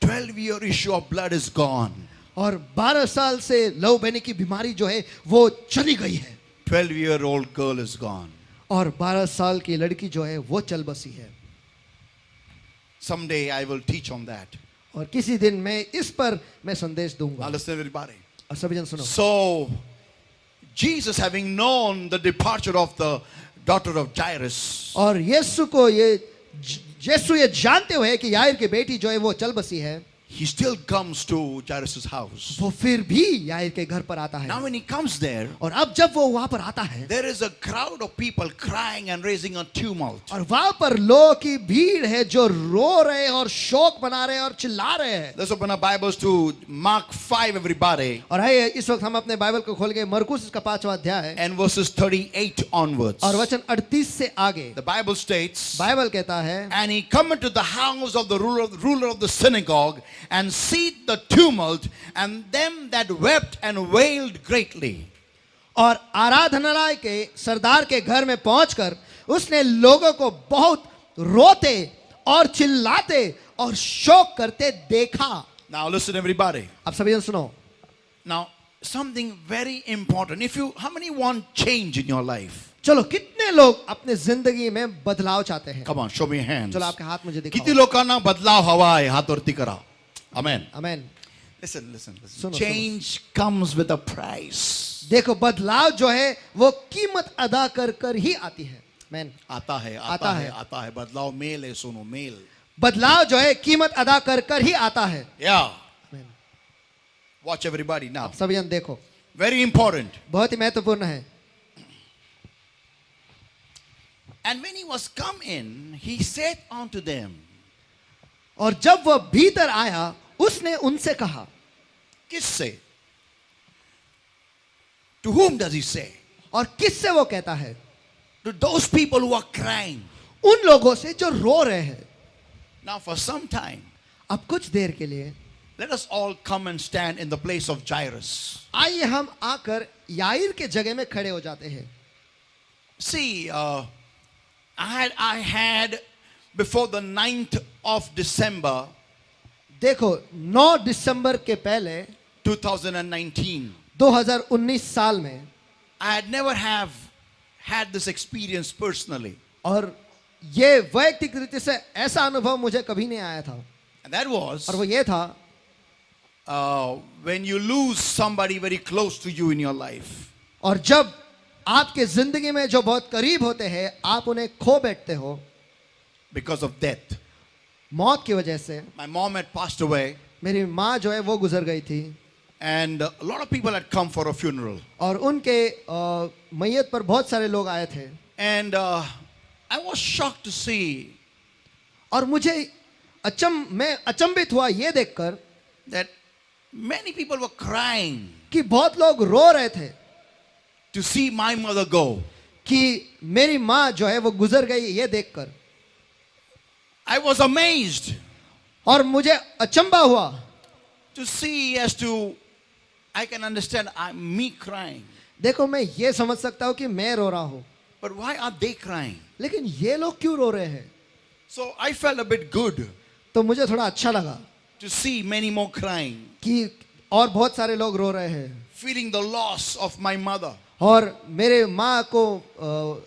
12-year issue of blood is gone. और 12 साल से लहू बहने की बीमारी जो है वो चली गई है, 12-year-old girl is gone. और 12 साल की लड़की जो है वो चल बसी है। Someday I will teach on that. और किसी दिन मैं इस पर मैं संदेश दूंगा। Now listen, everybody. और सभी जन सुनो। So, Jesus, having known the departure of the daughter of Jairus, और यीशु ये जानते हुए कि याईर की बेटी जो है वो चल बसी है, he still comes to Jairus' house. वो फिर भी याईर के घर पर आता है। Now when he comes there, और अब जब वो वहां पर आता है, there is a crowd of people crying and raising a tumult. और वहां पर लोगों की भीड़ है जो रो रहे हैं और शोक बना रहे हैं और चिल्ला रहे हैं। Let's open our Bibles to Mark 5, everybody, और आइए इस वक्त हम अपने बाइबल को खोल के मरकुस इसका 5वां अध्याय and verses 38 onwards. और वचन 38 से आगे The Bible states, बाइबल कहता है, and he come into the house of the ruler of the synagogue, and see the tumult, and them that wept and wailed greatly. और आराधनालय के सरदार के घर में पहुंचकर उसने लोगों को बहुत रोते और चिल्लाते और शोक करते देखा। Now listen, everybody. अब सभी जन सुनो। Now, something very important. How many want change in your life? चलो, कितने लोग अपने जिंदगी में बदलाव चाहते हैं? Come on, show me your hands. चलो आपके हाथ मुझे कितने दिखाओ। लोग का ना बदलाव हवा है, हाथ वरती करा। Amen. आमेन। Listen. सुनो, Change comes with a price. देखो, बदलाव जो है वो कीमत अदा कर कर ही आती है। आमेन। आता है बदलाव, मेल है, सुनो, मेल। बदलाव जो है कीमत अदा कर कर ही आता है। Yeah. आमेन। Watch everybody now. सभी जन देखो, Very important. बहुत ही महत्वपूर्ण है। And when he was come in, he said unto them. और जब वह भीतर आया, उसने उनसे कहा। किससे? To whom does he say? और किससे वो कहता है? To those people who are crying. उन लोगों से जो रो रहे हैं। Now for some time, अब कुछ देर के लिए let us all come and stand in the place of Jairus. आइए हम आकर याईर के जगह में खड़े हो जाते हैं। See, I had before the 9th of December देखो, 9 दिसंबर के पहले 2019, 2019 साल में I had never have had this experience personally. और ये वैयक्तिक रीति से ऐसा अनुभव मुझे कभी नहीं आया था। And that was और वो ये था when you lose somebody very close to you in your life. और जब आपके जिंदगी में जो बहुत करीब होते हैं, आप उन्हें खो बैठते हो Because of death. मौत की वजह से। My mom had passed away, मेरी माँ जो है वो गुजर गई थी, and a lot of people had come for a funeral. और उनके मैयत पर बहुत सारे लोग आए थे। And I was shocked to see और मैं अचंभित हुआ ये देखकर that many people were crying कि बहुत लोग रो रहे थे to see my mother go. कि मेरी माँ जो है वो गुजर गई ये देखकर। I was amazed और मुझे अचंभा हुआ to see as to, I can understand me crying. देखो, मैं ये समझ सकता हूँ कि मैं रो रहा हूँ, But why are they crying? लेकिन ये लोग क्यों रो रहे हैं? So I felt a bit good तो मुझे थोड़ा अच्छा लगा to see many more crying, कि और बहुत सारे लोग रो रहे हैं, feeling the loss of my mother. और मेरे माँ को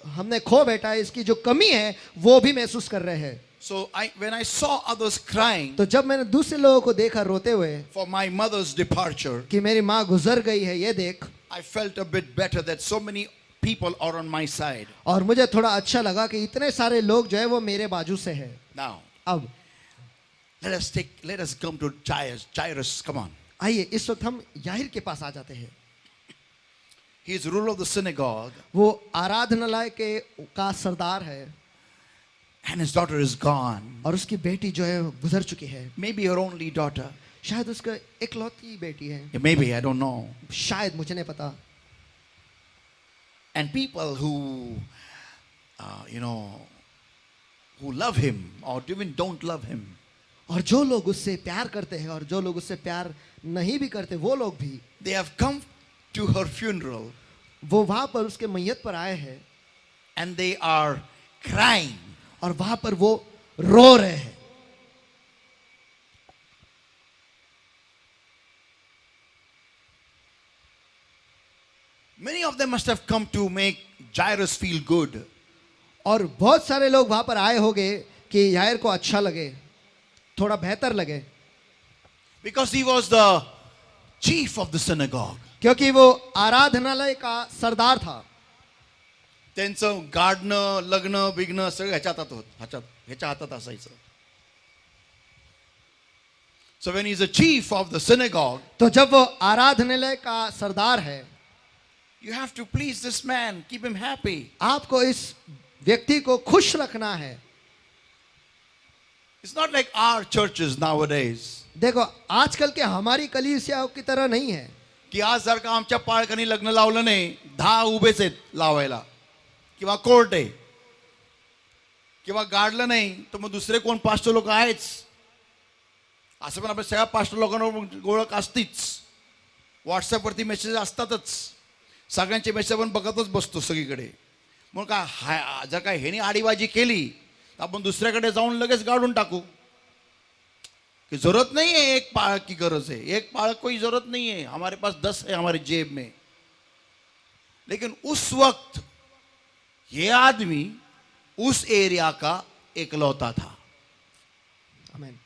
हमने खो बैठा है, इसकी जो कमी है वो भी महसूस कर रहे हैं। So when I saw others crying तो जब मैंने दूसरे लोगों को देखा रोते हुए for my mother's departure, कि मेरी माँ गुजर गई है ये देख, I felt a bit better that so many people are on my side. और मुझे थोड़ा अच्छा लगा कि इतने सारे लोग जो है वो मेरे बाजू से है। Now, अब let us come to Jairus. Come on. आइए इस वक्त हम याईर के पास आ जाते हैं। He is ruler of the synagogue, वो आराधनालय का सरदार है, and his daughter is gone. और उसकी बेटी जो है गुजर चुकी है। Maybe her only daughter. शायद उसका इकलौती बेटी है, Maybe, I don't know. शायद, मुझे नहीं पता. And people who, who love him or even don't love him, और जो लोग उससे प्यार करते हैं और जो लोग उससे प्यार नहीं भी करते, वो लोग भी, they have come to her funeral वो वहां पर उसके मैयत पर आए हैं and they are crying. और वहां पर वो रो रहे हैं. Many of them must have come to make Jairus feel good. और बहुत सारे लोग वहां पर आए होंगे कि यायर को अच्छा लगे, थोड़ा बेहतर लगे, Because he was the chief of the synagogue. क्योंकि वो आराधनालय का सरदार था. त्यांचं गाडणं, लग्न, बिग्न सगळं ह्याच्या हातात असायचं. So when he's a chief of the synagogue, तो जब वो आराधनालय का सरदार है, you have to please this man, keep him happy. आपको इस व्यक्ति को खुश रखना है. It's not like our churches nowadays. देखो, आजकल के हमारी कलीसियाओं की तरह नहीं है की आज जर का आमच्या पाळकांनी लग्न लावलं नाही, 10 उभेच आहेत लावायला, किंवा कोर्ट आहे, किंवा गाडलं नाही तर मग दुसरे कोण पास्टर लोक आहेच. असं पण आपण सगळ्या पास्टर लोकांवर ओळख असतीच. व्हॉट्सअपवरती मेसेज असतातच, सगळ्यांचे मेसेज आपण बघतच बसतो सगळीकडे. मग काय जर काय ह्याने आडीबाजी केली तर आपण दुसऱ्याकडे जाऊन लगेच गाडून टाकू कि जरूरत नहीं है, एक पाळक की गरज है, एक पाळक कोई जरूरत नहीं है, हमारे पास 10 है हमारे जेब में. लेकिन उस वक्त ये आदमी उस एरिया का इकलौता था. आमीन.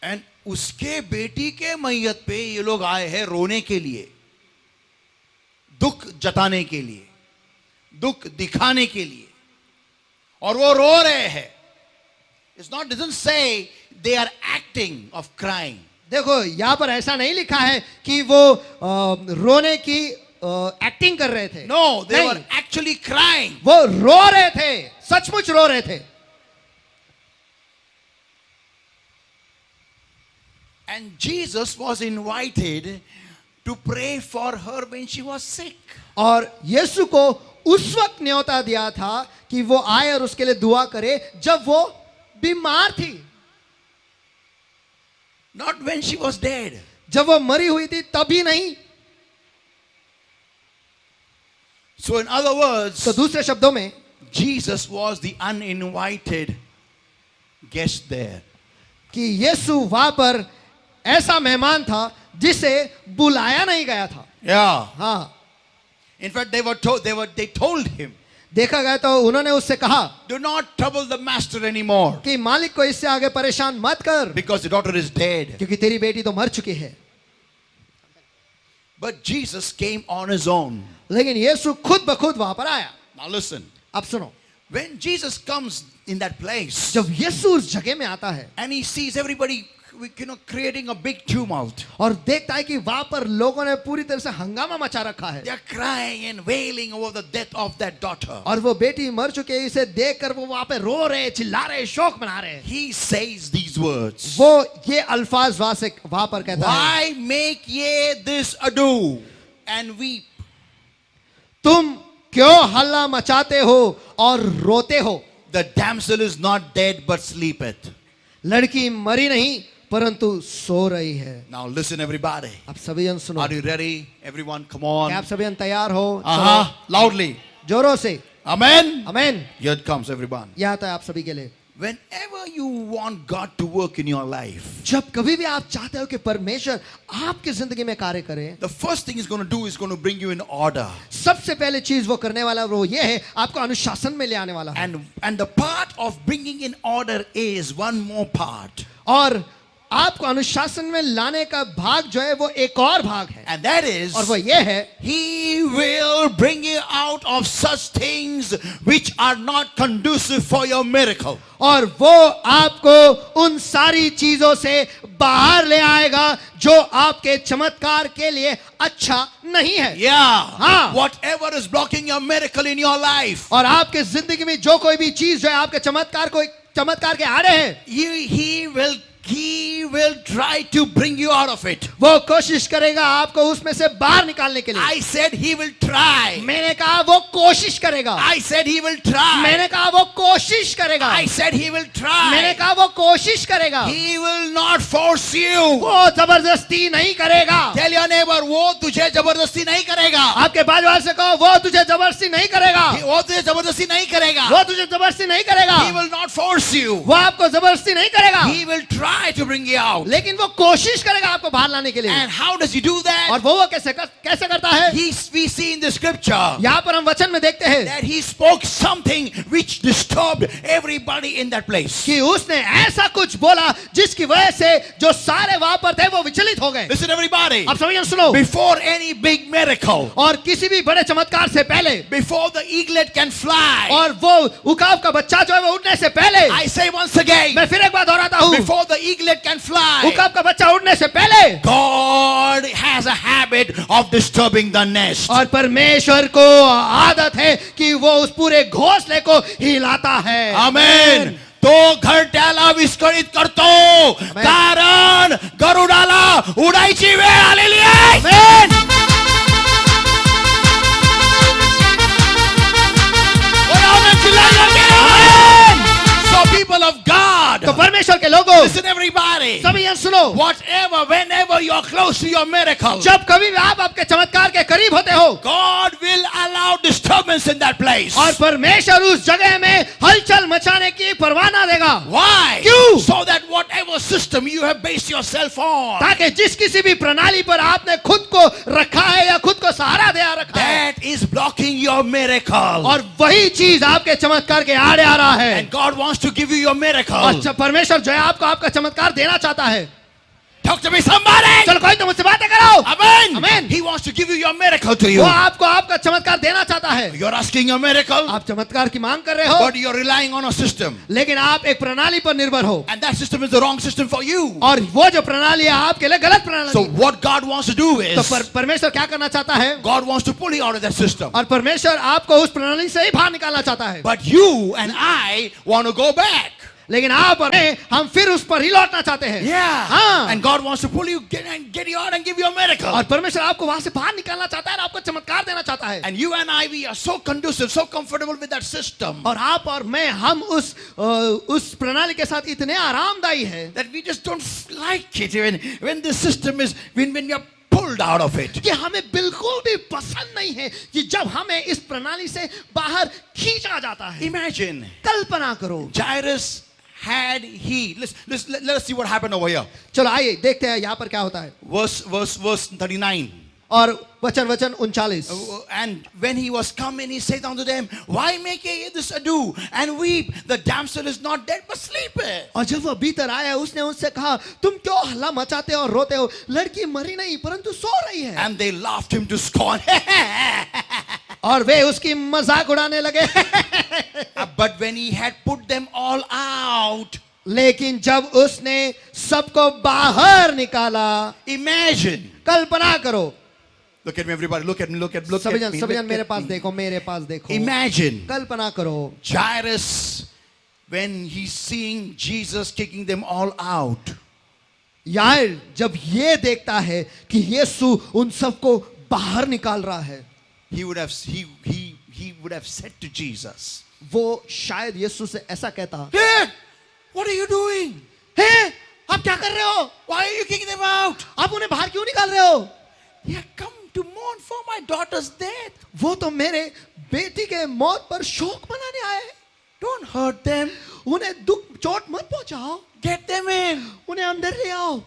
एंड उसके बेटी के मैयत पे ये लोग आए हैं रोने के लिए, दुख जताने के लिए, दुख दिखाने के लिए, और वो रो रहे हैं. It's not, doesn't say they are acting of crying. देखो, यहाँ पर ऐसा नहीं लिखा है कि वो रोने की एक्टिंग कर रहे थे. No, they नहीं, were actually crying. वो रो रहे थे, सचमुच रो रहे थे. And Jesus was invited to pray for her when she was sick. और यीशु को उस वक्त न्योता दिया था कि वो आए और उसके लिए दुआ करे जब वो बीमार थी. Not when she was dead. जब वो मरी हुई थी तभी नहीं. So in other words, तो दूसरे शब्दों में, Jesus was the uninvited guest there. कि यीशु वहां पर ऐसा मेहमान था जिसे बुलाया नहीं गया था. Yeah. हाँ, In fact, they told him, देखा गया तो उन्होंने उससे कहा do not trouble the master anymore कि मालिक को इससे आगे परेशान मत कर, because the daughter is dead. क्योंकि तेरी बेटी तो मर चुकी है. But Jesus came on his own. लेकिन यीशु खुद ब खुद वहां पर आया. Now listen, अब सुनो, when Jesus comes in that place जब यीशु उस जगह में आता है and he sees everybody, creating a big tumult. और देखता है कि वहां पर लोगों ने पूरी तरह से हंगामा मचा रखा है They are crying and wailing over the death of that daughter. और वो बेटी मर चुकी है, इसे देखकर वो वहां पे रो रहे, चिल्ला रहे, शोक मना रहे. He says these words. वो ये अल्फाज वहां पर कहता है, Why make ye this ado and weep? तुम क्यों हल्ला मचाते हो और रोते हो? The damsel is not dead but sleepeth. लड़की मरी नहीं परंतु सो रही है. Now listen everybody. आप सभी जन सुनो. Are you ready? Everyone come on. क्या आप सभी जन तैयार हो? Loudly. जोरों से. Amen. आमीन. Here it comes everyone. यह आता है आप सभी के लिए. Whenever you want God to work in your life, जब कभी भी आप चाहते हो कि परमेश्वर आपकी जिंदगी में कार्य करे, the first thing he's going to do is going to bring you in order. सबसे पहले चीज वो करने वाला वो ये है, आपको अनुशासन में ले आने वाला है. And the part of bringing in order is one more part. और आपको अनुशासन में लाने का भाग जो है वो एक और भाग है. And that is, और वो ये है, he will bring you out of such things which are not conducive for your miracle. और वो आपको उन सारी चीजों से बाहर ले आएगा जो आपके चमत्कार के लिए अच्छा नहीं है. Yeah. Whatever is blocking your miracle in your life, और आपके जिंदगी में जो कोई भी चीज जो है आपके चमत्कार को चमत्कार के आड़े हैं, he will try to bring you out of it. वो कोशिश करेगा आपको उसमें से बाहर निकालने के लिए। I said he will try. मैंने कहा वो कोशिश करेगा। I said he will try. मैंने कहा वो कोशिश करेगा। I said he will try. मैंने कहा वो कोशिश करेगा। He will not force you. वो जबरदस्ती नहीं करेगा। Tell your neighbor, वो तुझे जबरदस्ती नहीं करेगा। आपके बाजू से कहो वो तुझे जबरदस्ती नहीं करेगा। वो तुझे जबरदस्ती नहीं करेगा। वो तुझे जबरदस्ती नहीं करेगा। He will not force you. वो आपको जबरदस्ती नहीं करेगा। He will try to bring you out. लेकिन वो कोशिश करेगा आपको बाहर लाने के लिए। And how does he do that? और वो कैसे करता है? We see in the scripture यहाँ पर हम वचन में देखते हैं that he spoke something which disturbed everybody in that place. कि उसने ऐसा कुछ बोला जिसकी वजह से जो सारे वहां पर थे वो विचलित हो गए। Listen everybody. अब सभी जन सुनो। Before any big miracle, और किसी भी बड़े चमत्कार से पहले, before the eaglet can fly, और वो उकाब का बच्चा जो है वो उड़ने से पहले, I say once again, मैं फिर एक बार दोहराता हूँ, before the eaglet can fly, उकाब का बच्चा उड़ने से पहले God has a habit of disturbing the nest. और परमेश्वर को आदत है कि वो उस पूरे घोंसले को हिलाता है। आमेन। तो घरट्याला विस्कळीत करतो, कारण गरुडाला उडायची वेळ आलेली आहे। आमेन। So people of God, तो परमेश्वर के लोगों, listen everybody, सभी जन सुनो, whatever, whenever you are close to your miracle, जब कभी भी आप आपके चमत्कार के करीब होते हो, God will allow disturbance in that place. और परमेश्वर उस जगह में हलचल मचाने की परवाह ना देगा। Why? क्यों? So that whatever system you have based yourself on, ताकि जिस किसी भी प्रणाली पर आपने खुद को रखा है या खुद को सहारा दिया रखा है, that is blocking your miracle. और वही चीज आपके चमत्कार के आड़े आ रहा है। And God wants to give you your miracle. अच्छा, परमेश्वर जो है आपको आपका चमत्कार देना चाहता है। Talk to me somebody. चलो कोई तो मुझसे बातें करो। Amen. Amen. He wants to give you your miracle to you. वो आपको आपका चमत्कार देना चाहता है। You're asking a miracle, आप चमत्कार की मांग कर रहे हो, but you're relying on a system. लेकिन आप एक प्रणाली पर निर्भर हो, And that system is the wrong system for you. और वो जो प्रणाली है आपके लिए गलत प्रणाली So है। what God wants to do तो is, परमेश्वर क्या करना चाहता है? God wants to pull you out of that system. और परमेश्वर आपको उस प्रणाली से ही बाहर निकालना चाहता है। But you and I want to go back. लेकिन आप और मैं, हम फिर उस पर ही लौटना चाहते हैं। Yeah. हाँ। And God wants to pull you, get you out and give you a miracle. और परमेश्वर आपको वहां से बाहर निकालना चाहता है और आपको चमत्कार देना चाहता है। And you and I, we are so conducive, so comfortable with that system, और आप और मैं, हम उस प्रणाली के साथ इतने आरामदायी हैं that we just don't like it when the system is, when we are pulled out of it. कि हमें बिल्कुल भी पसंद नहीं है कि जब हमें इस प्रणाली से बाहर खींचा जाता है। Imagine, कल्पना करो, Jairus had he. Let us see what happened over here. चलो आइए देखते हैं यहाँ पर क्या होता है। Verse 39. और वचन 39। And when he was coming, he said unto them, Why make ye this ado and weep? The damsel is not dead but sleepeth. और जब वह भीतर आया, उसने उनसे कहा, तुम क्यों हल्ला मचाते और रोते हो? लड़की मरी नहीं परंतु सो रही है। And they laughed him to scorn. और वे उसकी मजाक उड़ाने लगे। But when he had put them all out, लेकिन जब उसने सबको बाहर निकाला, imagine. कल्पना करो। Look at me, everybody. Look at me. सभी जन मेरे पास देखो, मेरे पास देखो। Imagine. कल्पना करो, Jairus, when he's seeing Jesus kicking them all out, यार जब ये देखता है कि यीशु उन सबको बाहर निकाल रहा है, he would have said to Jesus, वो शायद यीशु से ऐसा कहता, Hey, what are you doing? हे, आप क्या कर रहे हो? Why are you kicking them out? आप उन्हें बाहर क्यों निकाल रहे हो? They have come to mourn for my daughter's death. वो तो मेरे बेटी के मौत पर शोक मनाने आए हैं। Don't hurt them. उन्हें दुख चोट मत पहुंचाओ, Get them in. उन्हें अंदर ले आओ।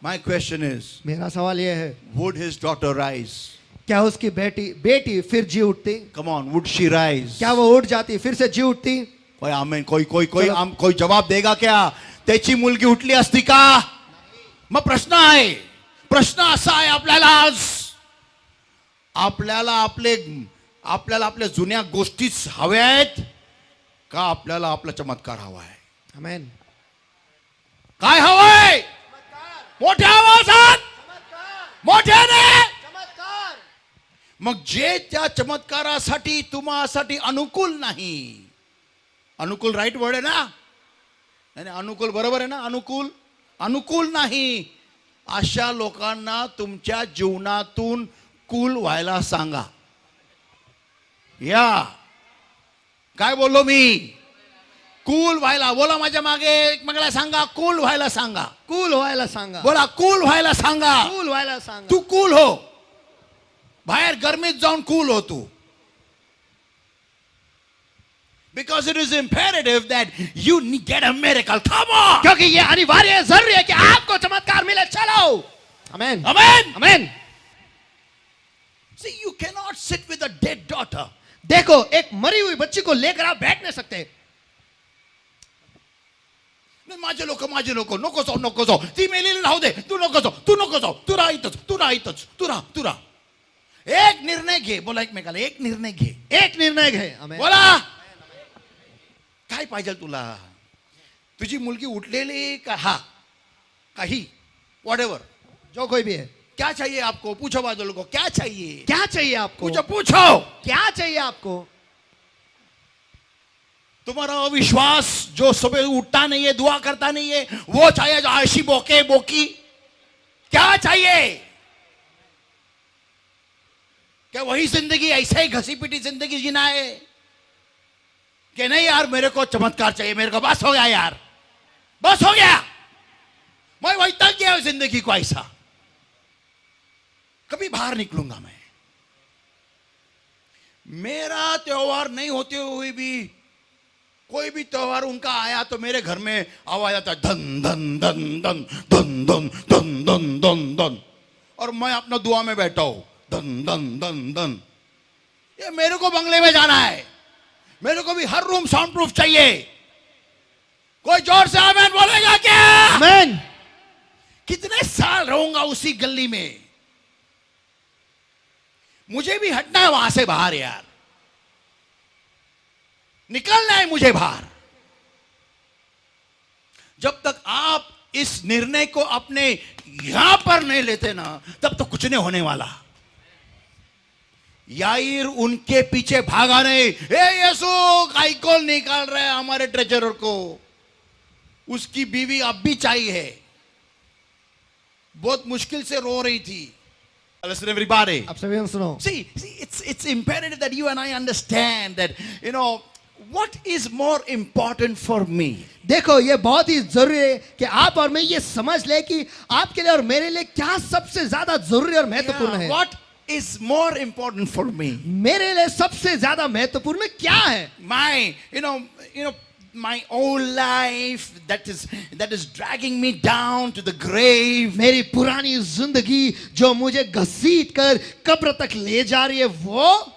My question is, मेरा सवाल यह है, would his daughter rise? क्या उसकी बेटी फिर जी उठती? Come on, would she rise? क्या वो उठ जाती, फिर से जी उठती? कोई आमेन, कोई जवाब देगा क्या? त्याची मुलगी उठली असती का? मग प्रश्न असा आहे आपल्याला आज, आपल्याला आपल्या जुन्या गोष्टीच हव्या आहेत का आपल्याला आपला चमत्कार हवा आहे? आमेन। काय हवंय? मोठ्या आवाजात, मोठ्याने. मग जे त्या चमत्कारासाठी तुम्हासाठी अनुकूल नाही, अनुकूल राईट वर्ड आहे ना? आणि अनुकूल बरोबर आहे ना? अनुकूल अनुकूल नाही. अशा लोकांना तुमच्या जीवनातून कूल व्हायला सांगा. या काय बोललो मी? कूल व्हायला. बोला माझ्या मागे एकमेकाला सांगा, कूल व्हायला सांगा. कूल व्हायला सांगा. बोला कूल व्हायला सांगा. कूल व्हायला सांगा. तू कूल हो. बाहेर गरमीत जाऊन कूल हो तू. Because it is imperative that you get a miracle. Come on. क्योंकि ये अनिवार्य है, जरूरी है कि आपको चमत्कार मिले. चलो. आमेन. Amen. Amen. See, you cannot sit with a dead daughter. देखो, एक मरी हुई बच्ची को लेकर आप बैठ नहीं सकते. माझे लोक नको जाऊ. ती मेलेली राहू दे. तू नको जाऊ. तू राह इथंच. तू राह. एक निर्णय घे. बोला एकमेकाला, एक निर्णय घे. एक निर्णय घे. आमेन. बोला काय पाहिजे तुला? तुझी मुलगी उठलेली का? हा काही वॉट एव्हर, जो कोई भी है. क्या चाहिए आपको? पूछो बाजू को, क्या चाहिए? क्या चाहिए आपको? पूछो क्या चाहिए आपको? तुम्हारा अविश्वास जो सुबह उठता नहीं है, दुआ करता नहीं है, वो चाहिए जो ऐसी बोकी? क्या चाहिए? क्या वही जिंदगी ऐसे ही घसी पिटी जिंदगी जीना है कि नहीं? यार मेरे को चमत्कार चाहिए, मेरे को बस हो गया यार, बस हो गया, मैं वही तक गया जिंदगी को ऐसा, कभी बाहर निकलूंगा मैं. मेरा त्योहार नहीं होते हुए भी कोई भी त्योहार उनका आया तो मेरे घर में आवाज आता धन धन धन धन धन धन धन धन धन धन, और मैं अपना दुआ में बैठा हूं धन धन धन धन. ये मेरे को बंगले में जाना है, मेरे को भी हर रूम साउंड प्रूफ चाहिए. कोई जोर से आमेन बोलेगा क्या? आमेन. कितने साल रहूंगा उसी गली में? मुझे भी हटना है वहां से बाहर यार, निकलना है मुझे बाहर. जब तक आप इस निर्णय को अपने यहां पर नहीं लेते ना, तब तो कुछ नहीं होने वाला. याईर उनके पीछे भागा नहीं. ए यीशु काई को निकाल रहे हैं हमारे ट्रेजरर को? उसकी बीवी अब भी चाहिए, बहुत मुश्किल से रो रही थी. Listen everybody. आप सभी सुनो. See, it's imperative that you and I understand that, what is more important for me. देखो, ये बहुत ही जरूरी है कि आप और मैं ये समझ ले कि आपके लिए और मेरे लिए क्या सबसे ज्यादा जरूरी और महत्वपूर्ण है. What is more important for me? मेरे लिए सबसे ज्यादा महत्वपूर्ण क्या है? My old life that is dragging me down to the grave. मेरी पुरानी जिंदगी जो मुझे घसीट कर कब्र तक ले जा रही है, वो,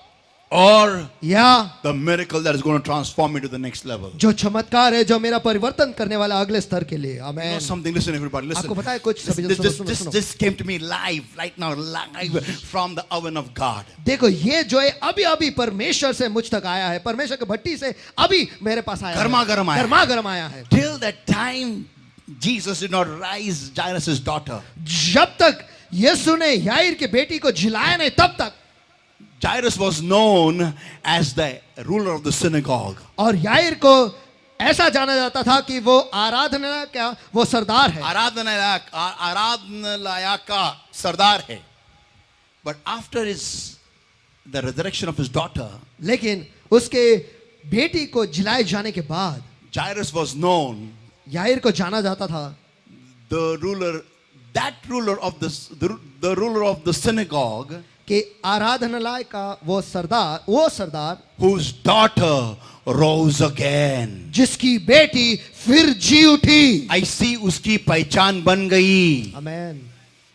or या the miracle that is going to transform me to the next level. जो चमत्कार है जो मेरा परिवर्तन करने वाला अगले स्तर के लिए. आमेन. Something, listen everybody, listen. आपको पता है कुछ? सभी जन सुनो. This came to me live right now, live from the oven of God. देखो, ये जो है अभी अभी परमेश्वर से मुझ तक आया है, परमेश्वर की भट्टी से अभी मेरे पास आया है. गर्मा-गर्म आया है. Till that time Jesus did not raise Jairus' daughter. जब तक यीशु ने याईर की बेटी को जिलाया नहीं, तब तक Jairus was known as the ruler of the synagogue. और याईर को ऐसा जाना जाता था कि वो आराधना का वो सरदार है. आराधनालय का सरदार है. But after the resurrection of his daughter, लेकिन उसके बेटी को जिलाए जाने के बाद Jairus was known, याईर को जाना जाता था, the ruler of the synagogue, कि आराधनालय का वो सरदार whose daughter rose again. जिसकी बेटी फिर जी उठी. ऐसी उसकी पहचान बन गई. आमेन.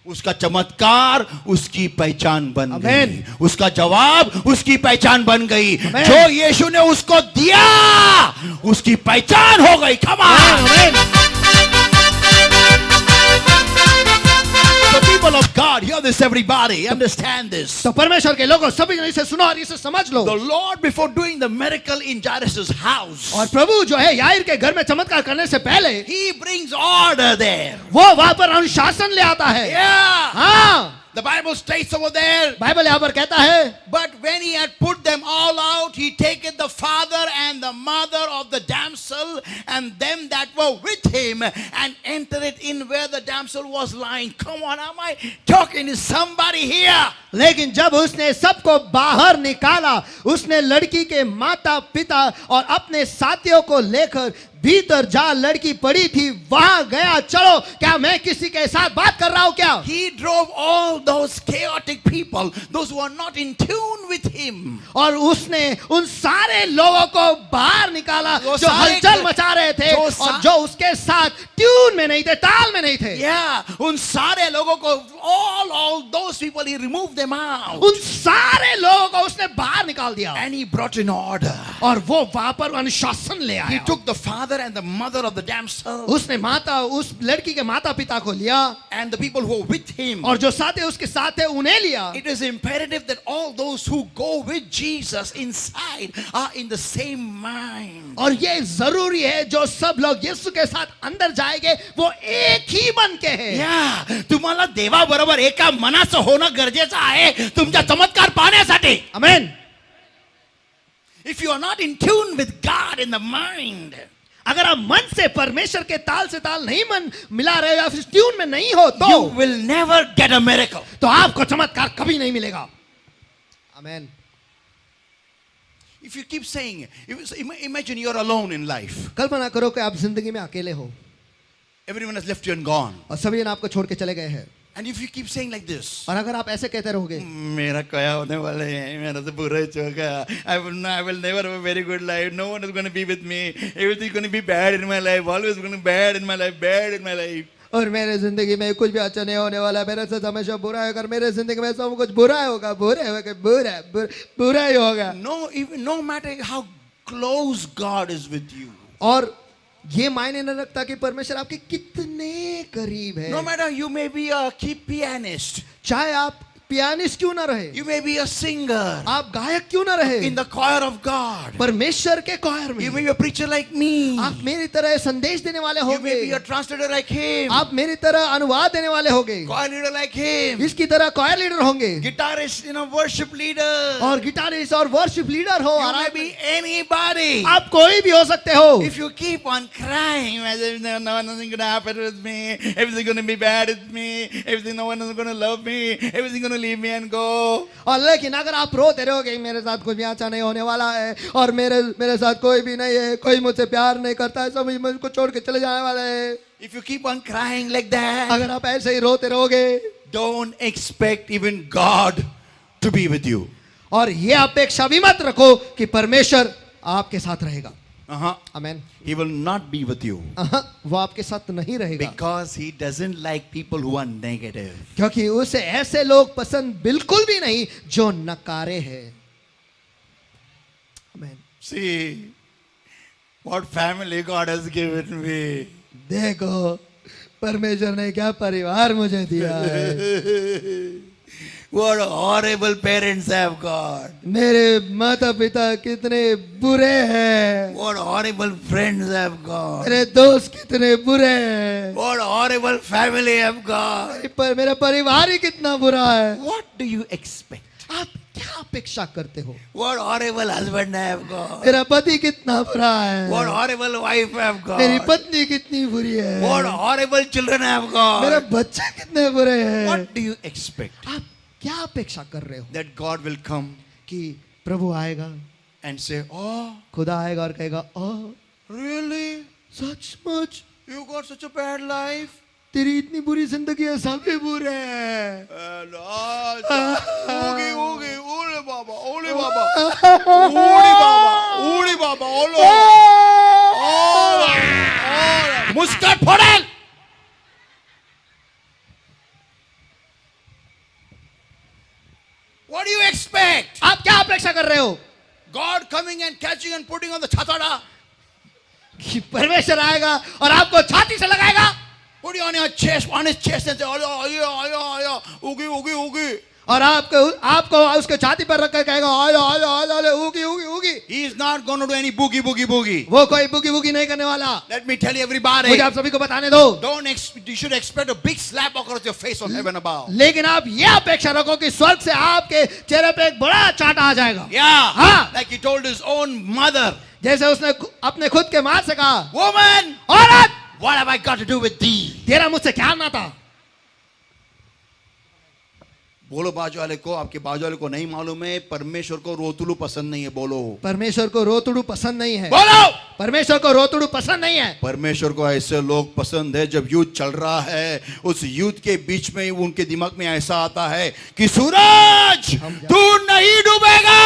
उसका चमत्कार उसकी पहचान बन गई. आमेन. उसका जवाब उसकी पहचान बन गई. आमेन. जो यीशु ने उसको दिया उसकी पहचान हो गई. Come on. The people of God, hear this everybody, understand this. तो परमेश्वर के लोगों, सभी जन इसे सुनो और इसे समझ लो. The Lord, before doing the miracle in Jairus' house, और प्रभु जो है याईर के घर में चमत्कार करने से पहले He brings order there. वो वहां पर अनुशासन ले आता है. Yeah. हाँ, The Bible states over there. Bible यहाँ पर कहता है, But when he had put them all out, he taketh the father and the mother of the damsel and them that were with him, and entered in where the damsel was lying. Come on, am I talking to somebody here? लेकिन जब उसने सबको बाहर निकाला, उसने लड़की के माता पिता और अपने साथियों को लेकर भीतर जहां लड़की पड़ी थी वहां गया. चलो, क्या मैं किसी के साथ बात कर रहा हूं क्या? He drove all those chaotic people, those who are not in tune with him. और उसने उन सारे लोगों को बाहर निकाला जो हलचल मचा रहे थे और जो उसके साथ ट्यून में नहीं थे, ताल में नहीं थे. Yeah, उन सारे लोगों को, all those people, he removed them out. उन सारे लोगों को उसने बाहर निकाल दिया And he brought in order. और वो वहां पर अनुशासन ले He आया. took the father and the mother of the damsel उसने उस लड़की के माता पिता को लिया and the people who were with him. और जो साथी उसके साथ थे उन्हें लिया. It is imperative that all those who go with Jesus inside are in the same mind. और ये जरूरी है जो सब लोग यीशु के साथ अंदर जाएंगे वो एक ही मन के हैं. Yeah, तुम्हाला देवाबरोबर एका मनाचं होणं गरजेचं आहे तुमच्या चमत्कार पाहण्यासाठी. आमेन. If you are not in tune with God in the mind, अगर आप मन से परमेश्वर के ताल से ताल नहीं मन मिला रहे हो या फिर ट्यून में नहीं हो तो you will never get a miracle. तो आपको चमत्कार कभी नहीं मिलेगा. आमेन. If you keep saying, imagine you're alone in life. कल्पना करो कि आप जिंदगी में अकेले हो Everyone has left you and gone. और सभी ने आपको छोड़ के चले गए हैं. And if you keep saying like this, और अगर आप ऐसे कहते रहोगे मेरा क्या होने वाला है, मेरा तो बुरा ही होगा, I will never have a very good life, no one is going to be with me, everything is going to be bad in my life, always going to be bad in my life. और मेरे जिंदगी में कुछ भी अच्छा नहीं होने वाला, मेरे साथ हमेशा बुरा है, अगर मेरे जिंदगी में सब कुछ बुरा होगा, बुरा ही होगा. No matter how close God is with you, और ये मायने न रखता कि परमेश्वर आपके कितने करीब है. no matter you may be a key pianist, चाहे आप पियानिस्ट क्यों ना रहे, you may be a singer आप गायक क्यों ना रहे, in the choir of God, परमेश्वर के choir में you may be a preacher like me, आप मेरी तरह संदेश देने वाले you may be होंगे, a translator like him, आप मेरी तरह अनुवाद देने वाले होंगे, choir leader like him, इसकी तरह choir लीडर होंगे, guitarist, worship leader, और गिटारिस्ट और वर्शिप लीडर हो, you may be anybody. आप कोई भी हो सकते हो. If you keep on crying, as if nothing gonna happen with me, everything gonna be bad with me, everything, no one is gonna love me, everything gonna leave me and go. और लेकिन अगर आप रोते रहोगे मेरे साथ कुछ भी अच्छा नहीं होने वाला है और मेरे साथ कोई भी नहीं है, कोई मुझसे प्यार नहीं करता है, सब मुझको छोड़ के चले जाने वाले हैं, If you keep on crying like that, अगर आप ऐसे ही रोते रहोगे don't expect even God to be with you. और ये अपेक्षा भी मत रखो कि परमेश्वर आपके साथ रहेगा. आमेन. He will not be with you वो आपके साथ नहीं रहेगा because he doesn't like people who are negative. क्योंकि उसे ऐसे लोग पसंद बिल्कुल भी नहीं जो नकारे हैं. आमेन. See what family God has given me. देखो परमेश्वर ने क्या परिवार मुझे दिया है. What horrible parents have got. मेरे माता पिता कितने बुरे हैं. What horrible friends have got. मेरे दोस्त कितने बुरे हैं. What horrible family have got. मेरा परिवार ही कितना बुरा है. What do you expect? आप क्या अपेक्षा करते हो? What horrible husband I have got. मेरा पति कितना बुरा है. What horrible wife I have got. मेरी पत्नी कितनी बुरी है. What horrible children I have मेरा got. बच्चे कितने बुरे हैं. What do you expect? आप क्या अपेक्षा कर रहे हो? That God will come कि प्रभु आएगा, and say, oh, खुदा आएगा और कहेगा, ओह really? सचमुच You got such a bad life? तेरी इतनी बुरी जिंदगी है, सभी बुरे हैं. Oogie, oogie, ole baba, ole baba. Ole baba, ole baba, ole. Ole. Muskat फोड़ेल. What do you expect? आप क्या अपेक्षा कर रहे हो? God coming and catching and putting on the chatada. कि परमेश्वर आएगा और आपको छाती से लगाएगा Put you on your chest, on his chest and say, oh yeah, oogie, oogie, oogie. और आपको आपको उसके छाती पर रख कर कहेगा आजा आजा आजा आजा ऊगी ऊगी ऊगी। He is not going to do any boogie, boogie, boogie. वो कोई बुगी बुगी नहीं करने वाला। Let me tell you, everybody. मुझे आप सभी को बताने दो। You should expect a big slap across your face on heaven above. लेकिन आप यह अपेक्षा रखो कि स्वर्ग से आपके चेहरे पे एक बड़ा चाटा आ जाएगा। Yeah. हाँ। Like he told his own mother. जैसे उसने अपने खुद के माँ से कहा, Woman, औरत, what have I got to do with thee? तेरा मुझसे क्या नाता? बोलो बाजू वाले को, आपके बाजू वाले को नहीं मालूम है, परमेश्वर को रोतुलू पसंद नहीं है। बोलो, परमेश्वर को रोतुड़ू पसंद नहीं है। बोलो, परमेश्वर को रोतुड़ू पसंद नहीं है। परमेश्वर को ऐसे लोग पसंद है, जब युद्ध चल रहा है उस युद्ध के बीच में उनके दिमाग में ऐसा आता है कि सूरज तू नहीं डूबेगा।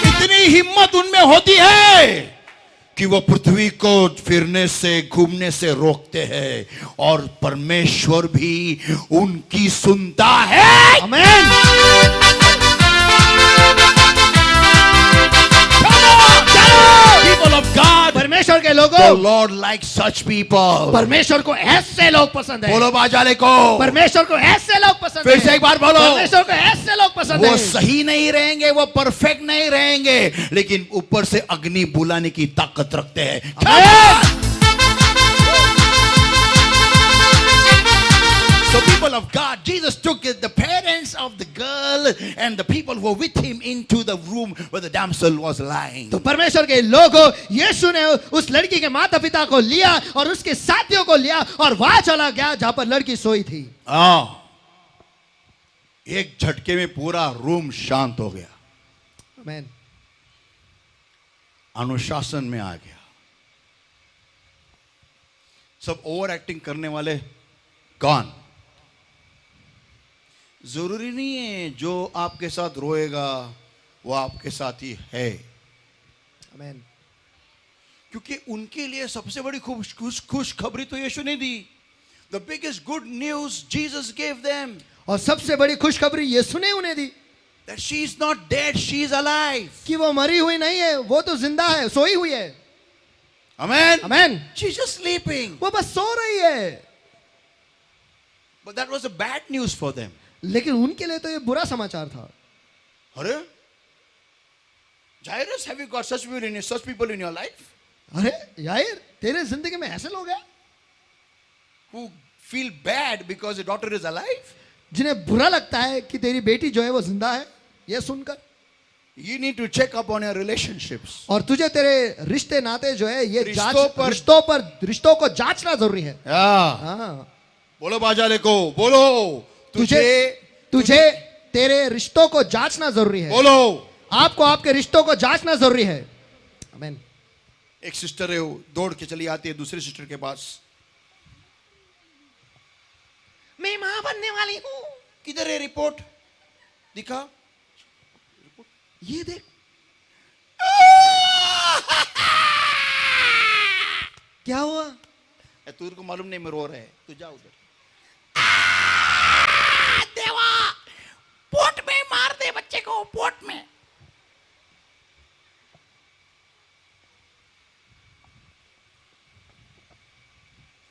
इतनी हिम्मत उनमें होती है कि वो पृथ्वी को फिरने से घूमने से रोकते हैं, और परमेश्वर भी उनकी सुनता है। आमीन। People of God, परमेश्वर के the लोगों, Lord likes such people. परमेश्वर को ऐसे लोग पसंद है। बोलो बाजाले को, परमेश्वर को ऐसे लोग पसंद फिर है। से एक बार बोलो। परमेश्वर को ऐसे लोग पसंद वो है। सही नहीं रहेंगे, वो परफेक्ट नहीं रहेंगे, लेकिन ऊपर से अग्नि बुलाने की ताकत रखते हैं। So people of God, Jesus took the parents of the girl and the people who were with him into the room where the damsel was lying. तो परमेश्वर के लोगों, यीशु ने उस लड़की के माता पिता को लिया और उसके साथियों को लिया और वहां चला गया जहां पर लड़की सोई थी। एक झटके में पूरा रूम शांत हो गया, आमीन। अनुशासन में आ गया। सब ओवर एक्टिंग करने वाले कौन? जरूरी नहीं है जो आपके साथ रोएगा वो आपके साथ ही है, आमीन। क्योंकि उनके लिए सबसे बड़ी खुश खबरी तो यीशु ने दी। The biggest good news Jesus gave them, और सबसे बड़ी खुशखबरी यीशु ने उन्हें दी, that she is not dead, she is alive. कि वो मरी हुई नहीं है, वो तो जिंदा है, सोई हुई है। Amen. आमीन। She is just sleeping. वो बस सो रही है। But that was a bad news for them. लेकिन उनके लिए तो ये बुरा समाचार था। अरे Jairus, have you got such people in your life अरे यार, तेरे जिंदगी में ऐसे लोग हैं who feel bad because your daughter is alive? जिन्हें बुरा लगता है कि तेरी बेटी जो है वो जिंदा है, ये सुनकर। You need to check up on your relationships. और तुझे तेरे रिश्ते नाते जो है ये रिश्तों को जांचना जरूरी है। हाँ। बोलो बाजाले को, बोलो तुझे तेरे रिश्तों को जांचना जरूरी है। बोलो, आपको आपके रिश्तों को जांचना जरूरी है। आमीन। एक सिस्टर है, वो दौड़ के चली आती है दूसरी सिस्टर के पास। मैं मां बनने वाली हूं। किधर है रिपोर्ट? दिखा। ये देख। क्या हुआ? तुझे को मालूम नहीं मैं रो रहा है, तू जा उधर। देवा, पोट में मार दे बच्चे को, पोट में।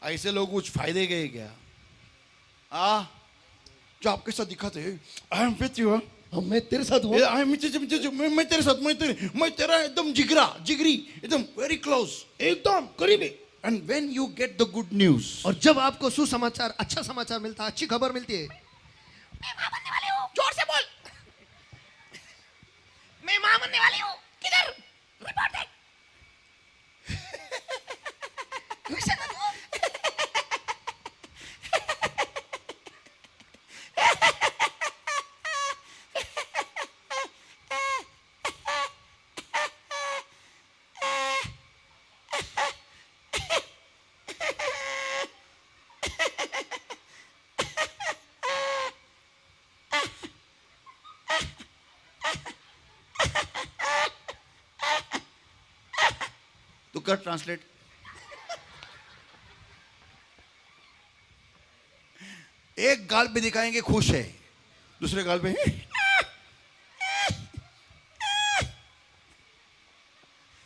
ऐसे लोग कुछ फायदे गए क्या? जो आपके साथ दिखाते हैं, आई एम विथ यू, मैं तेरे साथ हूं। मैं तेरे साथ, मैं तेरा एकदम जिगरी, एकदम वेरी क्लोज, एकदम करीबी। And when you get the good news, और जब आपको सुसमाचार, अच्छा समाचार मिलता है, अच्छी खबर मिलती है, मैं मां बनने वाली हूँ, जोर से बोल। मैं मां बनने वाली हूँ, किधर रिपोर्ट दे। वैसे ना बोल। तू कर ट्रांसलेट। एक गाल पे दिखाएंगे खुश है, दूसरे गाल पे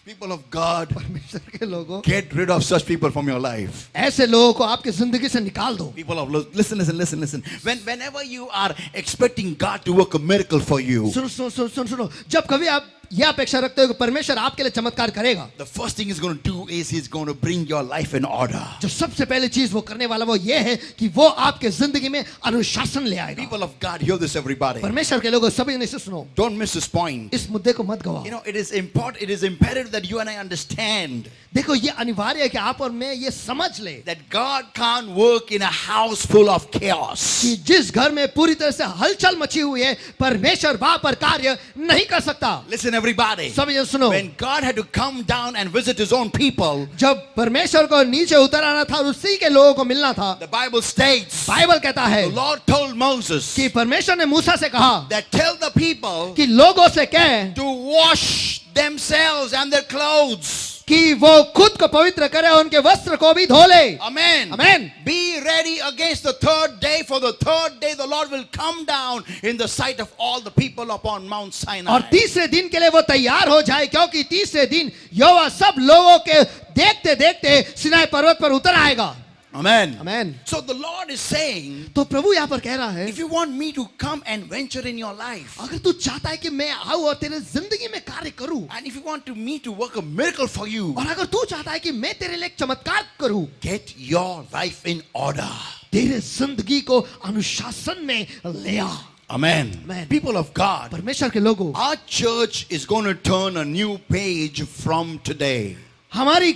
people People of God, परमेश्वर के लोगों, get rid of such people from your life. ऐसे लोगों को आपकी जिंदगी से निकाल दो. People of listen. Whenever you are expecting God to work a miracle for you, सुनो. जब कभी आप यह अपेक्षा रखते हो कि परमेश्वर आपके लिए चमत्कार करेगा, the first thing he's going to do is he's going to bring your life in order. जो सबसे पहले चीज वो करने वाला वो ये है कि वो आपके जिंदगी में अनुशासन ले आएगा. People of God, hear this, everybody. परमेश्वर के लोगों, सभी ने इसे सुनो. Don't miss this point. इस मुद्दे को मत गवाओ. You know, it is important, it is imperative that you and I understand देखो, ये अनिवार्य है कि आप और मैं ये समझ ले that God can't work in a house full of chaos. कि जिस घर में पूरी तरह से हलचल मची हुई है, परमेश्वर वहां पर कार्य नहीं कर सकता. Listen, everybody. सभी जन सुनो. When God had to come down and visit his own people, जब परमेश्वर को नीचे उतर आना था और उसी के लोगों को मिलना था, the Bible states, बाइबल कहता है the Lord told Moses कि परमेश्वर ने मूसा से कहा that tell the people कि लोगों से कहे to wash themselves and their clothes. कि वो खुद को पवित्र करे और उनके वस्त्र को भी धो ले. Amen. Amen. Be ready against the third day, for the third day the Lord will come down in the sight of all the people upon Mount Sinai. और तीसरे दिन के लिए वो तैयार हो जाए, क्योंकि तीसरे दिन यहोवा सब लोगों के देखते देखते सिनाई पर्वत पर उतर आएगा. Amen. Amen. So the Lord is saying, तो प्रभु यहाँ पर कह रहा है, if you want me to come and venture in your life, अगर तू चाहता है कि मैं आऊं और तेरे जिंदगी में कार्य करूं, and if you want me to work a miracle for you, और अगर तू चाहता है कि मैं तेरे लिए एक चमत्कार करूं, get your life in order. तेरे जिंदगी को अनुशासन में ले आ. Amen. Amen. People of God, परमेश्वर के लोगों, our church is going to turn a new page from today. हमारी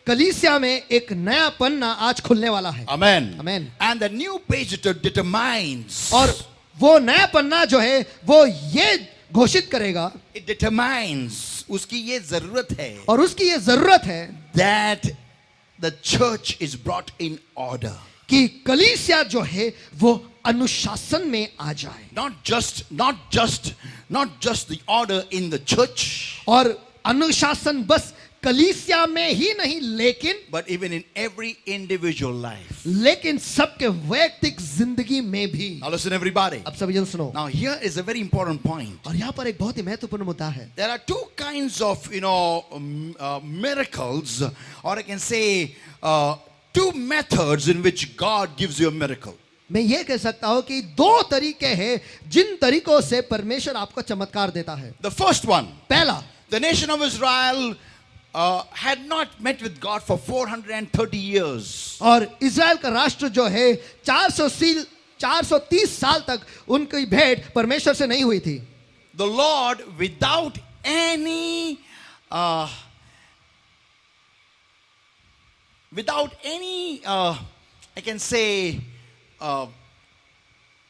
कलीसिया में एक नया पन्ना आज खुलने वाला है. Amen. Amen. And the new page determines, और वो नया पन्ना जो है वो ये घोषित करेगा, it determines, उसकी ये जरूरत है, और उसकी ये जरूरत है that the church is brought in order. कि कलीसिया जो है वो अनुशासन में आ जाए. Not just the order in the church, और अनुशासन बस कलीसिया में ही नहीं, लेकिन but even in every individual life. लेकिन सबके वैयक्तिक जिंदगी में भी. Now listen, everybody. अब सभी जन सुनो. Now here is a very important point. और यहाँ पर एक बहुत ही महत्वपूर्ण मुद्दा है. There are two kinds of, miracles, or I can say, two methods in which God gives you a miracle. मैं ये कह सकता हूँ कि दो तरीके हैं जिन तरीकों से परमेश्वर आपको चमत्कार देता है. The first one, पहला, the nation of Israel had not met with God for 430 years. और इज़राइल का राष्ट्र जो है 430 साल तक उनकी भेंट परमेश्वर से नहीं हुई थी. The Lord, without any, I can say,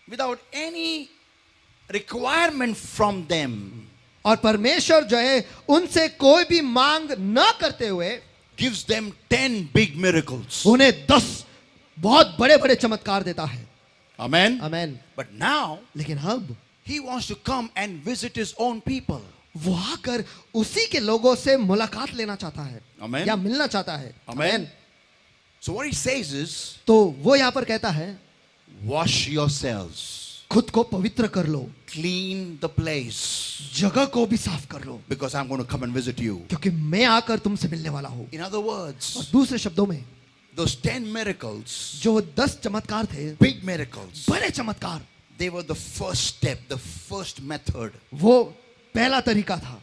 without any requirement from them, और परमेश्वर जो है उनसे कोई भी मांग न करते हुए gives them 10 big miracles. उन्हें 10 बहुत बड़े बड़े चमत्कार देता है. Amen. आमेन. But now लेकिन अब he wants to come and visit his own people. वो आकर उसी के लोगों से मुलाकात लेना चाहता है. Amen. या मिलना चाहता है. Amen. So what he says is, तो वो यहाँ पर कहता है, wash yourselves, खुद को पवित्र कर लो, clean the place, जगह को भी साफ कर लो, because I'm going to come and visit you. क्योंकि मैं आकर तुमसे मिलने वाला हूँ. In other words, और दूसरे शब्दों में those 10 miracles, जो 10 चमत्कार थे, big miracles, बड़े चमत्कार, they were the first step, the first method. वो पहला तरीका था.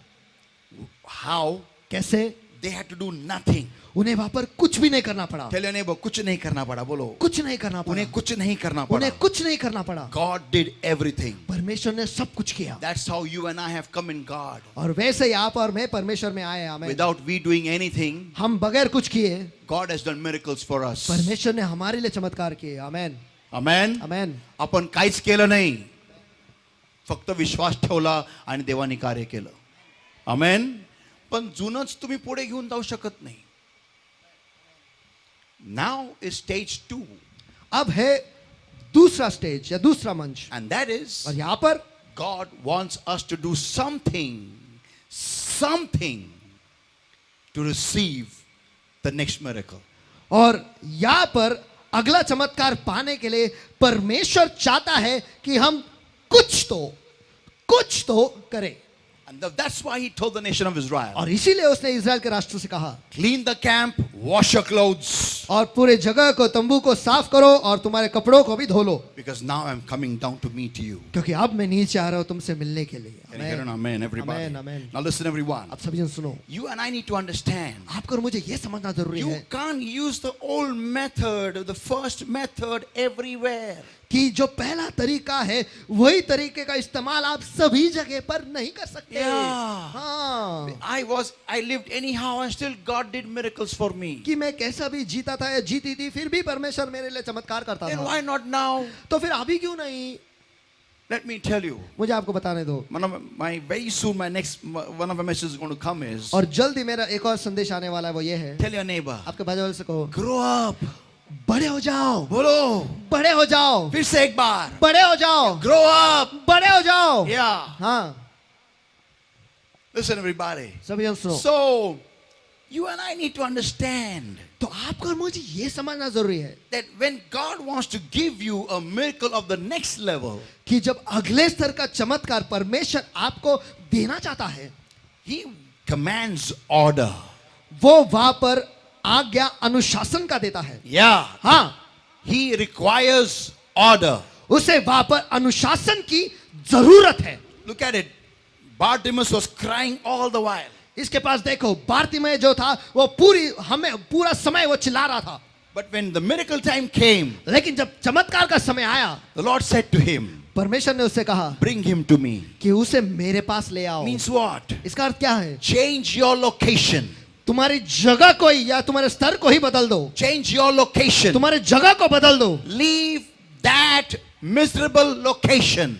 How? कैसे? They had to do nothing. उन्हें वहां पर कुछ भी नहीं करना पड़ा. Tell your neighbor, कुछ नहीं करना पड़ा, बोलो. कुछ नहीं करना पड़ा. उन्हें कुछ नहीं करना पड़ा. उन्हें कुछ नहीं करना पड़ा. God did everything. परमेश्वर ने सब कुछ किया. That's how you and I have come in God. और वैसे ही आप और मैं परमेश्वर में आए. आमेन. Without we doing anything, हम बगैर कुछ किए God has done miracles for us. परमेश्वर ने हमारे लिए चमत्कार किए. आमेन. Amen. आमेन. आपण काहीच केलं नाही, फक्त विश्वास ठेवला आणि देवाने कार्य केलं. Amen. पण जुनच तुम्ही पुढे घेऊन जाऊ शकत नाही. Now is stage 2. अब है दूसरा स्टेज या दूसरा मंच. And that is, और यहाँ पर God wants us to do something to receive the next miracle. और यहाँ पर अगला चमत्कार पाने के लिए परमेश्वर चाहता है कि हम कुछ तो करें. And that's why he told the nation of Israel, और इसीलिए उसने इजराइल के राष्ट्र से कहा, clean the camp, wash your clothes, और पूरे जगह को, तंबू को साफ करो और तुम्हारे कपड़ों को भी धो लो, because now I'm coming down to meet you. क्योंकि अब मैं नीचे आ रहा हूं तुमसे मिलने के लिए. Can you hear an amen, everybody? Amen, amen. Now listen, everyone. अब सभी जन सुनो, You and I need to understand. आपको और मुझे ये समझना जरूरी You है can't use the old method, the first method everywhere. कि जो पहला तरीका है वही तरीके का इस्तेमाल आप सभी जगह पर नहीं कर सकते. Yeah. हाँ, I lived anyhow and still God did miracles for me. कि मैं कैसा भी जीता था या जीती थी फिर भी परमेश्वर मेरे लिए चमत्कार करता Then था. why not now? तो फिर अभी क्यों नहीं? Let me tell you. मुझे आपको बताने दो. Very soon my next one of my messages is going to come is, और जल्दी मेरा एक और संदेश आने वाला है, वो ये है, tell your neighbor, आपके बाजू वाले से कहो, grow up. बड़े हो जाओ, बोलो, बड़े हो जाओ, फिर से एक बार, बड़े हो जाओ, grow up. बड़े हो जाओ. Yeah. हाँ, Listen, everybody. सभी जन सुनो. So you and I need to understand तो आपको और मुझे ये समझना जरूरी है that when God wants to give you a miracle of the next level, कि जब अगले स्तर का चमत्कार परमेश्वर आपको देना चाहता है, He commands order. वो वहां पर आज्ञा अनुशासन का देता है. Yeah. हाँ, He requires order. उसे वहां पर अनुशासन की जरूरत है. Look at it. Bartimaeus was crying all the while. इसके पास देखो, बारतिमय जो था वो पूरा समय वो चिल्ला रहा था. But when the miracle time came, लेकिन जब चमत्कार का समय आया, the Lord said to him, परमेश्वर ने उससे कहा bring him to me. कि उसे मेरे पास ले आओ. Means what? इसका अर्थ क्या है? Change your location. तुम्हारी जगह को ही या तुम्हारे स्तर को ही बदल दो. Change your location. तुम्हारे जगह को बदल दो. Leave that miserable location.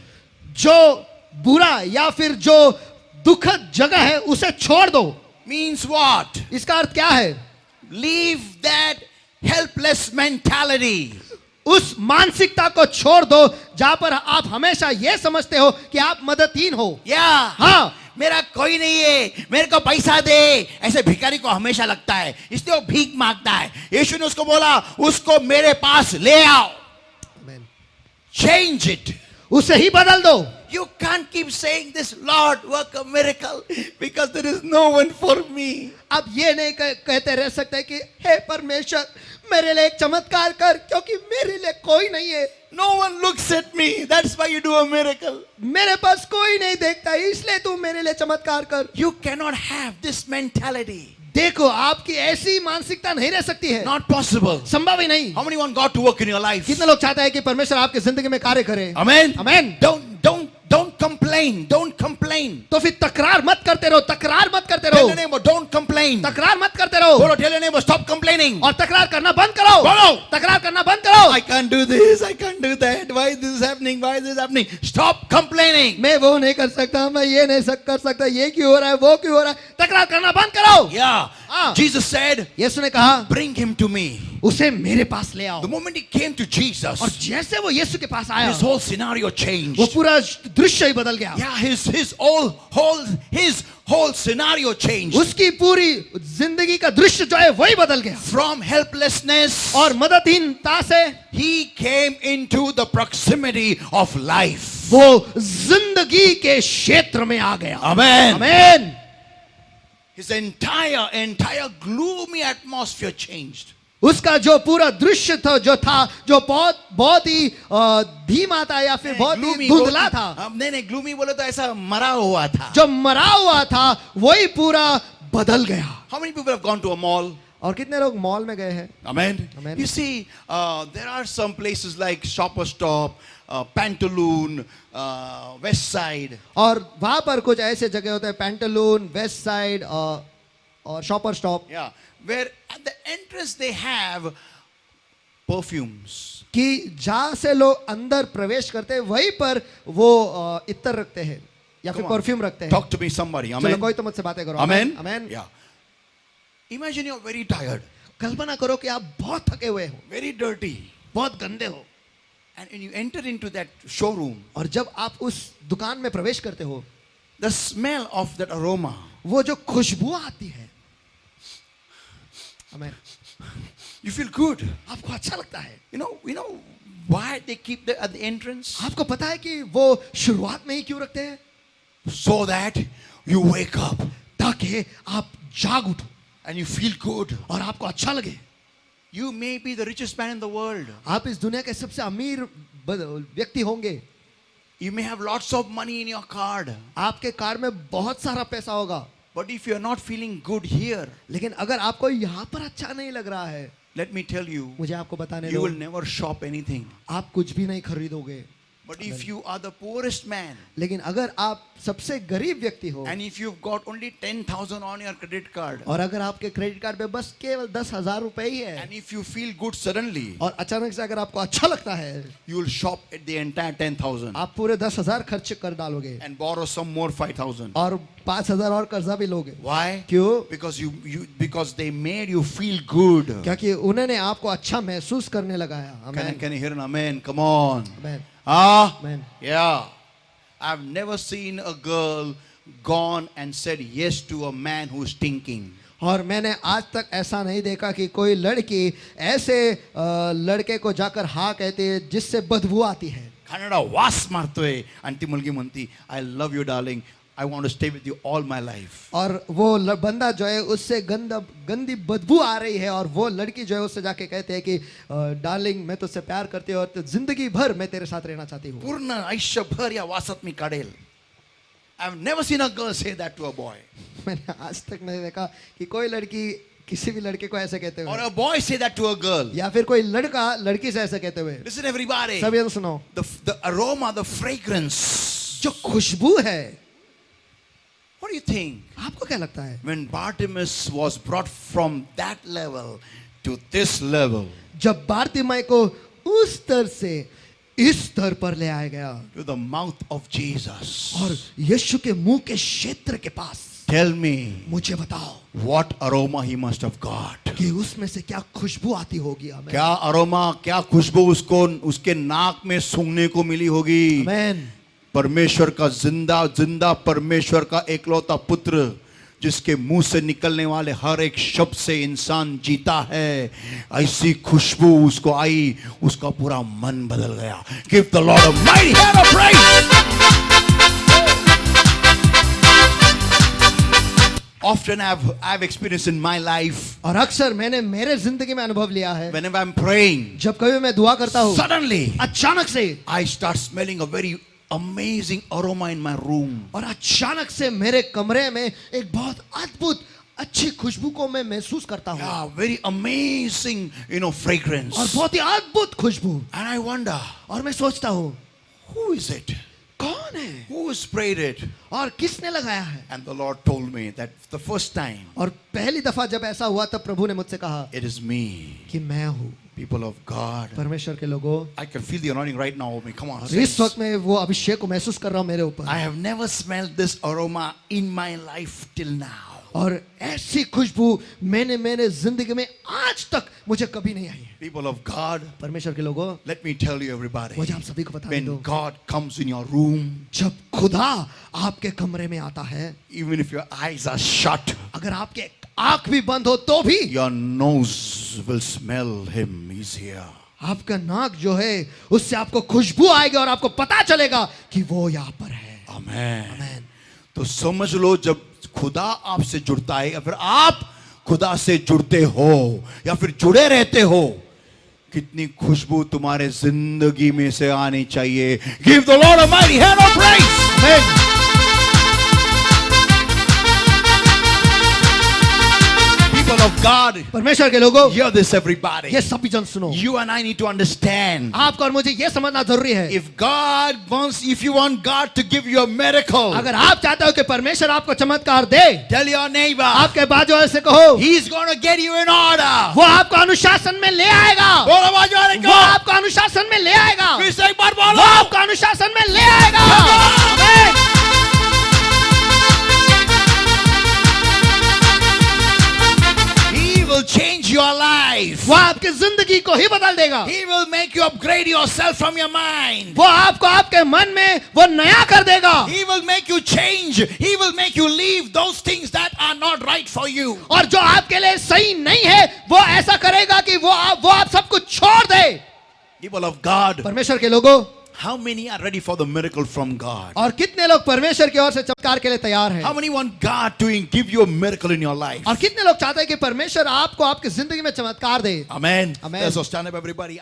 जो बुरा या फिर जो दुखद जगह है उसे छोड़ दो. Means what? इसका अर्थ क्या है? Leave that helpless mentality. उस मानसिकता को छोड़ दो जहां पर आप हमेशा यह समझते हो कि आप मददहीन हो. Yeah. हाँ, मेरा कोई नहीं है, मेरे को पैसा दे, ऐसे भिखारी को हमेशा लगता है, इसलिए वो भीख मांगता है. यीशु ने उसको बोला, उसको मेरे पास ले आओ. Change it. उसे ही बदल दो. You can't keep saying this, Lord, work a miracle, because there is no one for me. अब ये नहीं कहते रह सकते कि हे परमेश्वर मेरे लिए एक चमत्कार कर, क्योंकि मेरे लिए कोई नहीं है. No one looks at me, that's why you do a miracle. मेरे पास कोई नहीं देखता, इसलिए तू मेरे लिए चमत्कार कर. You cannot have this mentality. देखो, आपकी ऐसी मानसिकता नहीं रह सकती है. Not possible. संभव ही नहीं. How many want God to work in your life? कितने लोग चाहते हैं कि परमेश्वर आपकी जिंदगी में कार्य करे? Amen. Amen. Don't complain. Don't complain. तो फिर तकरार मत करते रहो, तकरार मत करते Tell रहो, your neighbor, don't complain. तकरार मत करते रहो. बोलो, tell your neighbor, stop complaining. और तकरार करना बंद करो. बोलो. तकरार करना बंद करो. I can't do this, I can't do that. Why this is happening? Why this is happening? Stop complaining. मैं वो नहीं कर सकता, मैं ये नहीं कर सकता, ये क्यों हो रहा है, वो क्यों हो रहा है. तकरार करना बंद करो. Yeah. हाँ. Jesus said, यीशु ने कहा, bring him to me. उसे मेरे पास ले आओ. The moment he came to और Jesus, जैसे वो यीशु के पास आया, his whole scenario changed. वो पूरा दृश्य ही बदल गया. Yeah, his whole scenario changed. उसकी पूरी जिंदगी का दृश्य जो है वही बदल गया. From helplessness, और मददहीनता से he came into the proximity of life. वो जिंदगी के क्षेत्र में आ गया. Amen. आमीन. His entire gloomy atmosphere changed. उसका जो पूरा दृश्य था जो बहुत ही धीमा था या फिर बहुत ही धुंधला था. नहीं, gloomy बोले तो ऐसा मरा हुआ था. जो मरा हुआ था वही पूरा बदल गया. How many people have gone to a mall? और कितने लोग मॉल में गए हैं? Amen. Amen. You see, there are some places like Shopper Stop, Pantaloon, West Side. और वहां पर कुछ ऐसे जगह होते हैं, पैंटलून, वेस्ट साइड और shopper stop, Yeah, where at the entrance they have perfumes. कि जहां से लोग अंदर प्रवेश करते हैं वहीं पर वो इत्र रखते हैं या फिर Come on. परफ्यूम रखते हैं. Talk to me, somebody. चलो Amen. कोई तो मुझसे बातें करो. Amen. आमीन. Yeah. Imagine you're very tired, कल्पना करो कि आप बहुत थके हुए हो, very dirty, बहुत गंदे हो, and when you enter into that showroom, और जब आप उस दुकान में प्रवेश करते हो, the smell of that aroma, वो जो खुशबू आती है, आमीन, you feel good. आपको अच्छा लगता है. You know why they keep at the entrance? आपको पता है कि वो शुरुआत में ही क्यों रखते हैं? So that you wake up ताकि आप जाग उठो and you feel good. और आपको अच्छा लगे. You may be the richest man in the world. आप इस दुनिया के सबसे अमीर व्यक्ति होंगे. You may have lots of money in your card. आपके कार में बहुत सारा पैसा होगा. But if you are not feeling good here, लेकिन अगर आपको यहाँ पर अच्छा नहीं लग रहा है, let me tell you, मुझे आपको बताने you दो, will never shop anything. आप कुछ भी नहीं खरीदोगे. But if you are the poorest man, लेकिन अगर आप सबसे गरीब व्यक्ति हो and if you've got only 10,000 on your credit card, और अगर आपके क्रेडिट कार्ड पे बस केवल 10,000 रुपए ही है and if you feel good suddenly, और अचानक से अगर आपको अच्छा लगता है, you will shop at the entire 10,000 आप पूरे 10,000 खर्च कर डालोगे and borrow some more 5,000. और 5,000 और कर्जा भी लोगे. Why? क्यों? Because they made you feel good. क्योंकि उन्होंने आपको अच्छा महसूस करने लगाया. Can you hear an amen? Come on. Amen. Ah, Amen. yeah. I've never seen a girl gone and said yes to a man who's stinking. और मैंने आज तक ऐसा नहीं देखा कि कोई लड़की ऐसे लड़के को जाकर हाँ कहती है जिससे बदबू आती है. कन्नडा वास मारतोय आणि ती मुलगी म्हणती I love you darling. I want to stay with you all my life. और वो बंदा जो है उससे गंदी बदबू आ रही है और वो लड़की जो है उससे जाके कहते हैं कि डार्लिंग मैं तुझसे प्यार करती हूँ और तो जिंदगी भर मैं तेरे साथ रहना चाहती हूँ. पूर्ण आयुष्यभर या वासात मी काढेल. I've never seen a girl say that to a boy. मैंने आज तक नहीं देखा कि कोई लड़की किसी भी लड़के को ऐसे कहते Or हुए a boy say that to a girl. या फिर कोई लड़का लड़की से ऐसे कहते हुए. Listen everybody. सब ये सुनो. The aroma, the fragrance. जो खुशबू है. What do you think? आपको क्या लगता है? When Bartimaeus was brought from that level to this level, जब बारतिमाई को उस स्तर से इस स्तर पर ले आया गया to the mouth of Jesus, और यीशु के मुंह के क्षेत्र के पास, tell me मुझे बताओ what aroma he must have got. कि उसमें से क्या खुशबू आती होगी. आमेन. क्या अरोमा, क्या खुशबू उसको उसके नाक में सूंघने को मिली होगी. आमेन. परमेश्वर का जिंदा परमेश्वर का एकलौता पुत्र जिसके मुंह से निकलने वाले हर एक शब्द से इंसान जीता है, ऐसी खुशबू उसको आई, उसका पूरा मन बदल गया. Give the Lord a mighty hand of praise. Often I've experienced in my life, और अक्सर मैंने मेरे जिंदगी में अनुभव लिया है, whenever I'm praying, जब कभी मैं दुआ करता हूँ, suddenly अचानक से I start smelling a very amazing aroma in my room. और अचानक से मेरे कमरे में एक बहुत अद्भुत अच्छी खुशबू को मैं महसूस करता हूँ. Yeah, very amazing, fragrance. और बहुत ही अद्भुत खुशबू. And I wonder, और मैं सोचता हूँ who is it? कौन है Who sprayed it? और किसने लगाया है. And the Lord told me that the first time, और पहली दफा जब ऐसा हुआ तब प्रभु ने मुझसे कहा it is me. कि मैं हूँ. People of God. परमेश्वर के लोगों, I can feel the anointing right now over me. Come on. और इस saints. वक्त में वो अभिषेक को महसूस कर रहा हूँ मेरे ऊपर. I have never smelled this aroma in my life till now. और ऐसी खुशबू मैंने मेरे जिंदगी में आज तक मुझे कभी नहीं आई है. People of God, परमेश्वर के लोगों, let me tell you everybody. मुझे आप सभी को बता When दो, God comes in your room, जब खुदा आपके कमरे में आता है, even if your eyes are shut, अगर आपके आंख भी बंद हो तो भी your nose will smell him. He's here. आपका नाक जो है उससे आपको खुशबू आएगी और आपको पता चलेगा कि वो यहाँ पर है. Amen. आमेन. तो समझ लो, जब खुदा आपसे जुड़ता है या फिर आप खुदा से जुड़ते हो या फिर जुड़े रहते हो, कितनी खुशबू तुम्हारे जिंदगी में से आनी चाहिए. Give the Lord a mighty hand of praise. Amen. People of God, परमेश्वर के लोगों, hear this everybody. ये सभी जन सुनो. You and I need to understand. आपको और मुझे ये समझना जरूरी है. If you want God to give you a miracle, अगर आप चाहते हो कि परमेश्वर आपको चमत्कार दे, tell your neighbor, आपके बाजू वाले से कहो, He's going to get you in order. वो आपको अनुशासन में ले आएगा. बोलो आवाज वाले वो को. आपको अनुशासन में ले आएगा. फिर से एक बार वो बोलो. आपको अनुशासन में ले आएगा. आमेन. He will change your life. वो आपकी जिंदगी को ही बदल देगा. He will make you upgrade yourself from your mind. वो आपको आपके मन में वो नया कर देगा. He will make you change. He will make you leave those things that are not right for you. और जो आपके लिए सही नहीं है वो ऐसा करेगा कि वो आप सब कुछ छोड़ दे. People of God, परमेश्वर के लोगों, How many are ready for the miracle from God? और कितने लोग परमेश्वर की ओर से चमत्कार के लिए तैयार हैं? How many want God to give you a miracle in your life? और कितने लोग चाहते हैं कि परमेश्वर आपको आपकी जिंदगी में चमत्कार दे? Amen. Amen. Let's all stand up, everybody.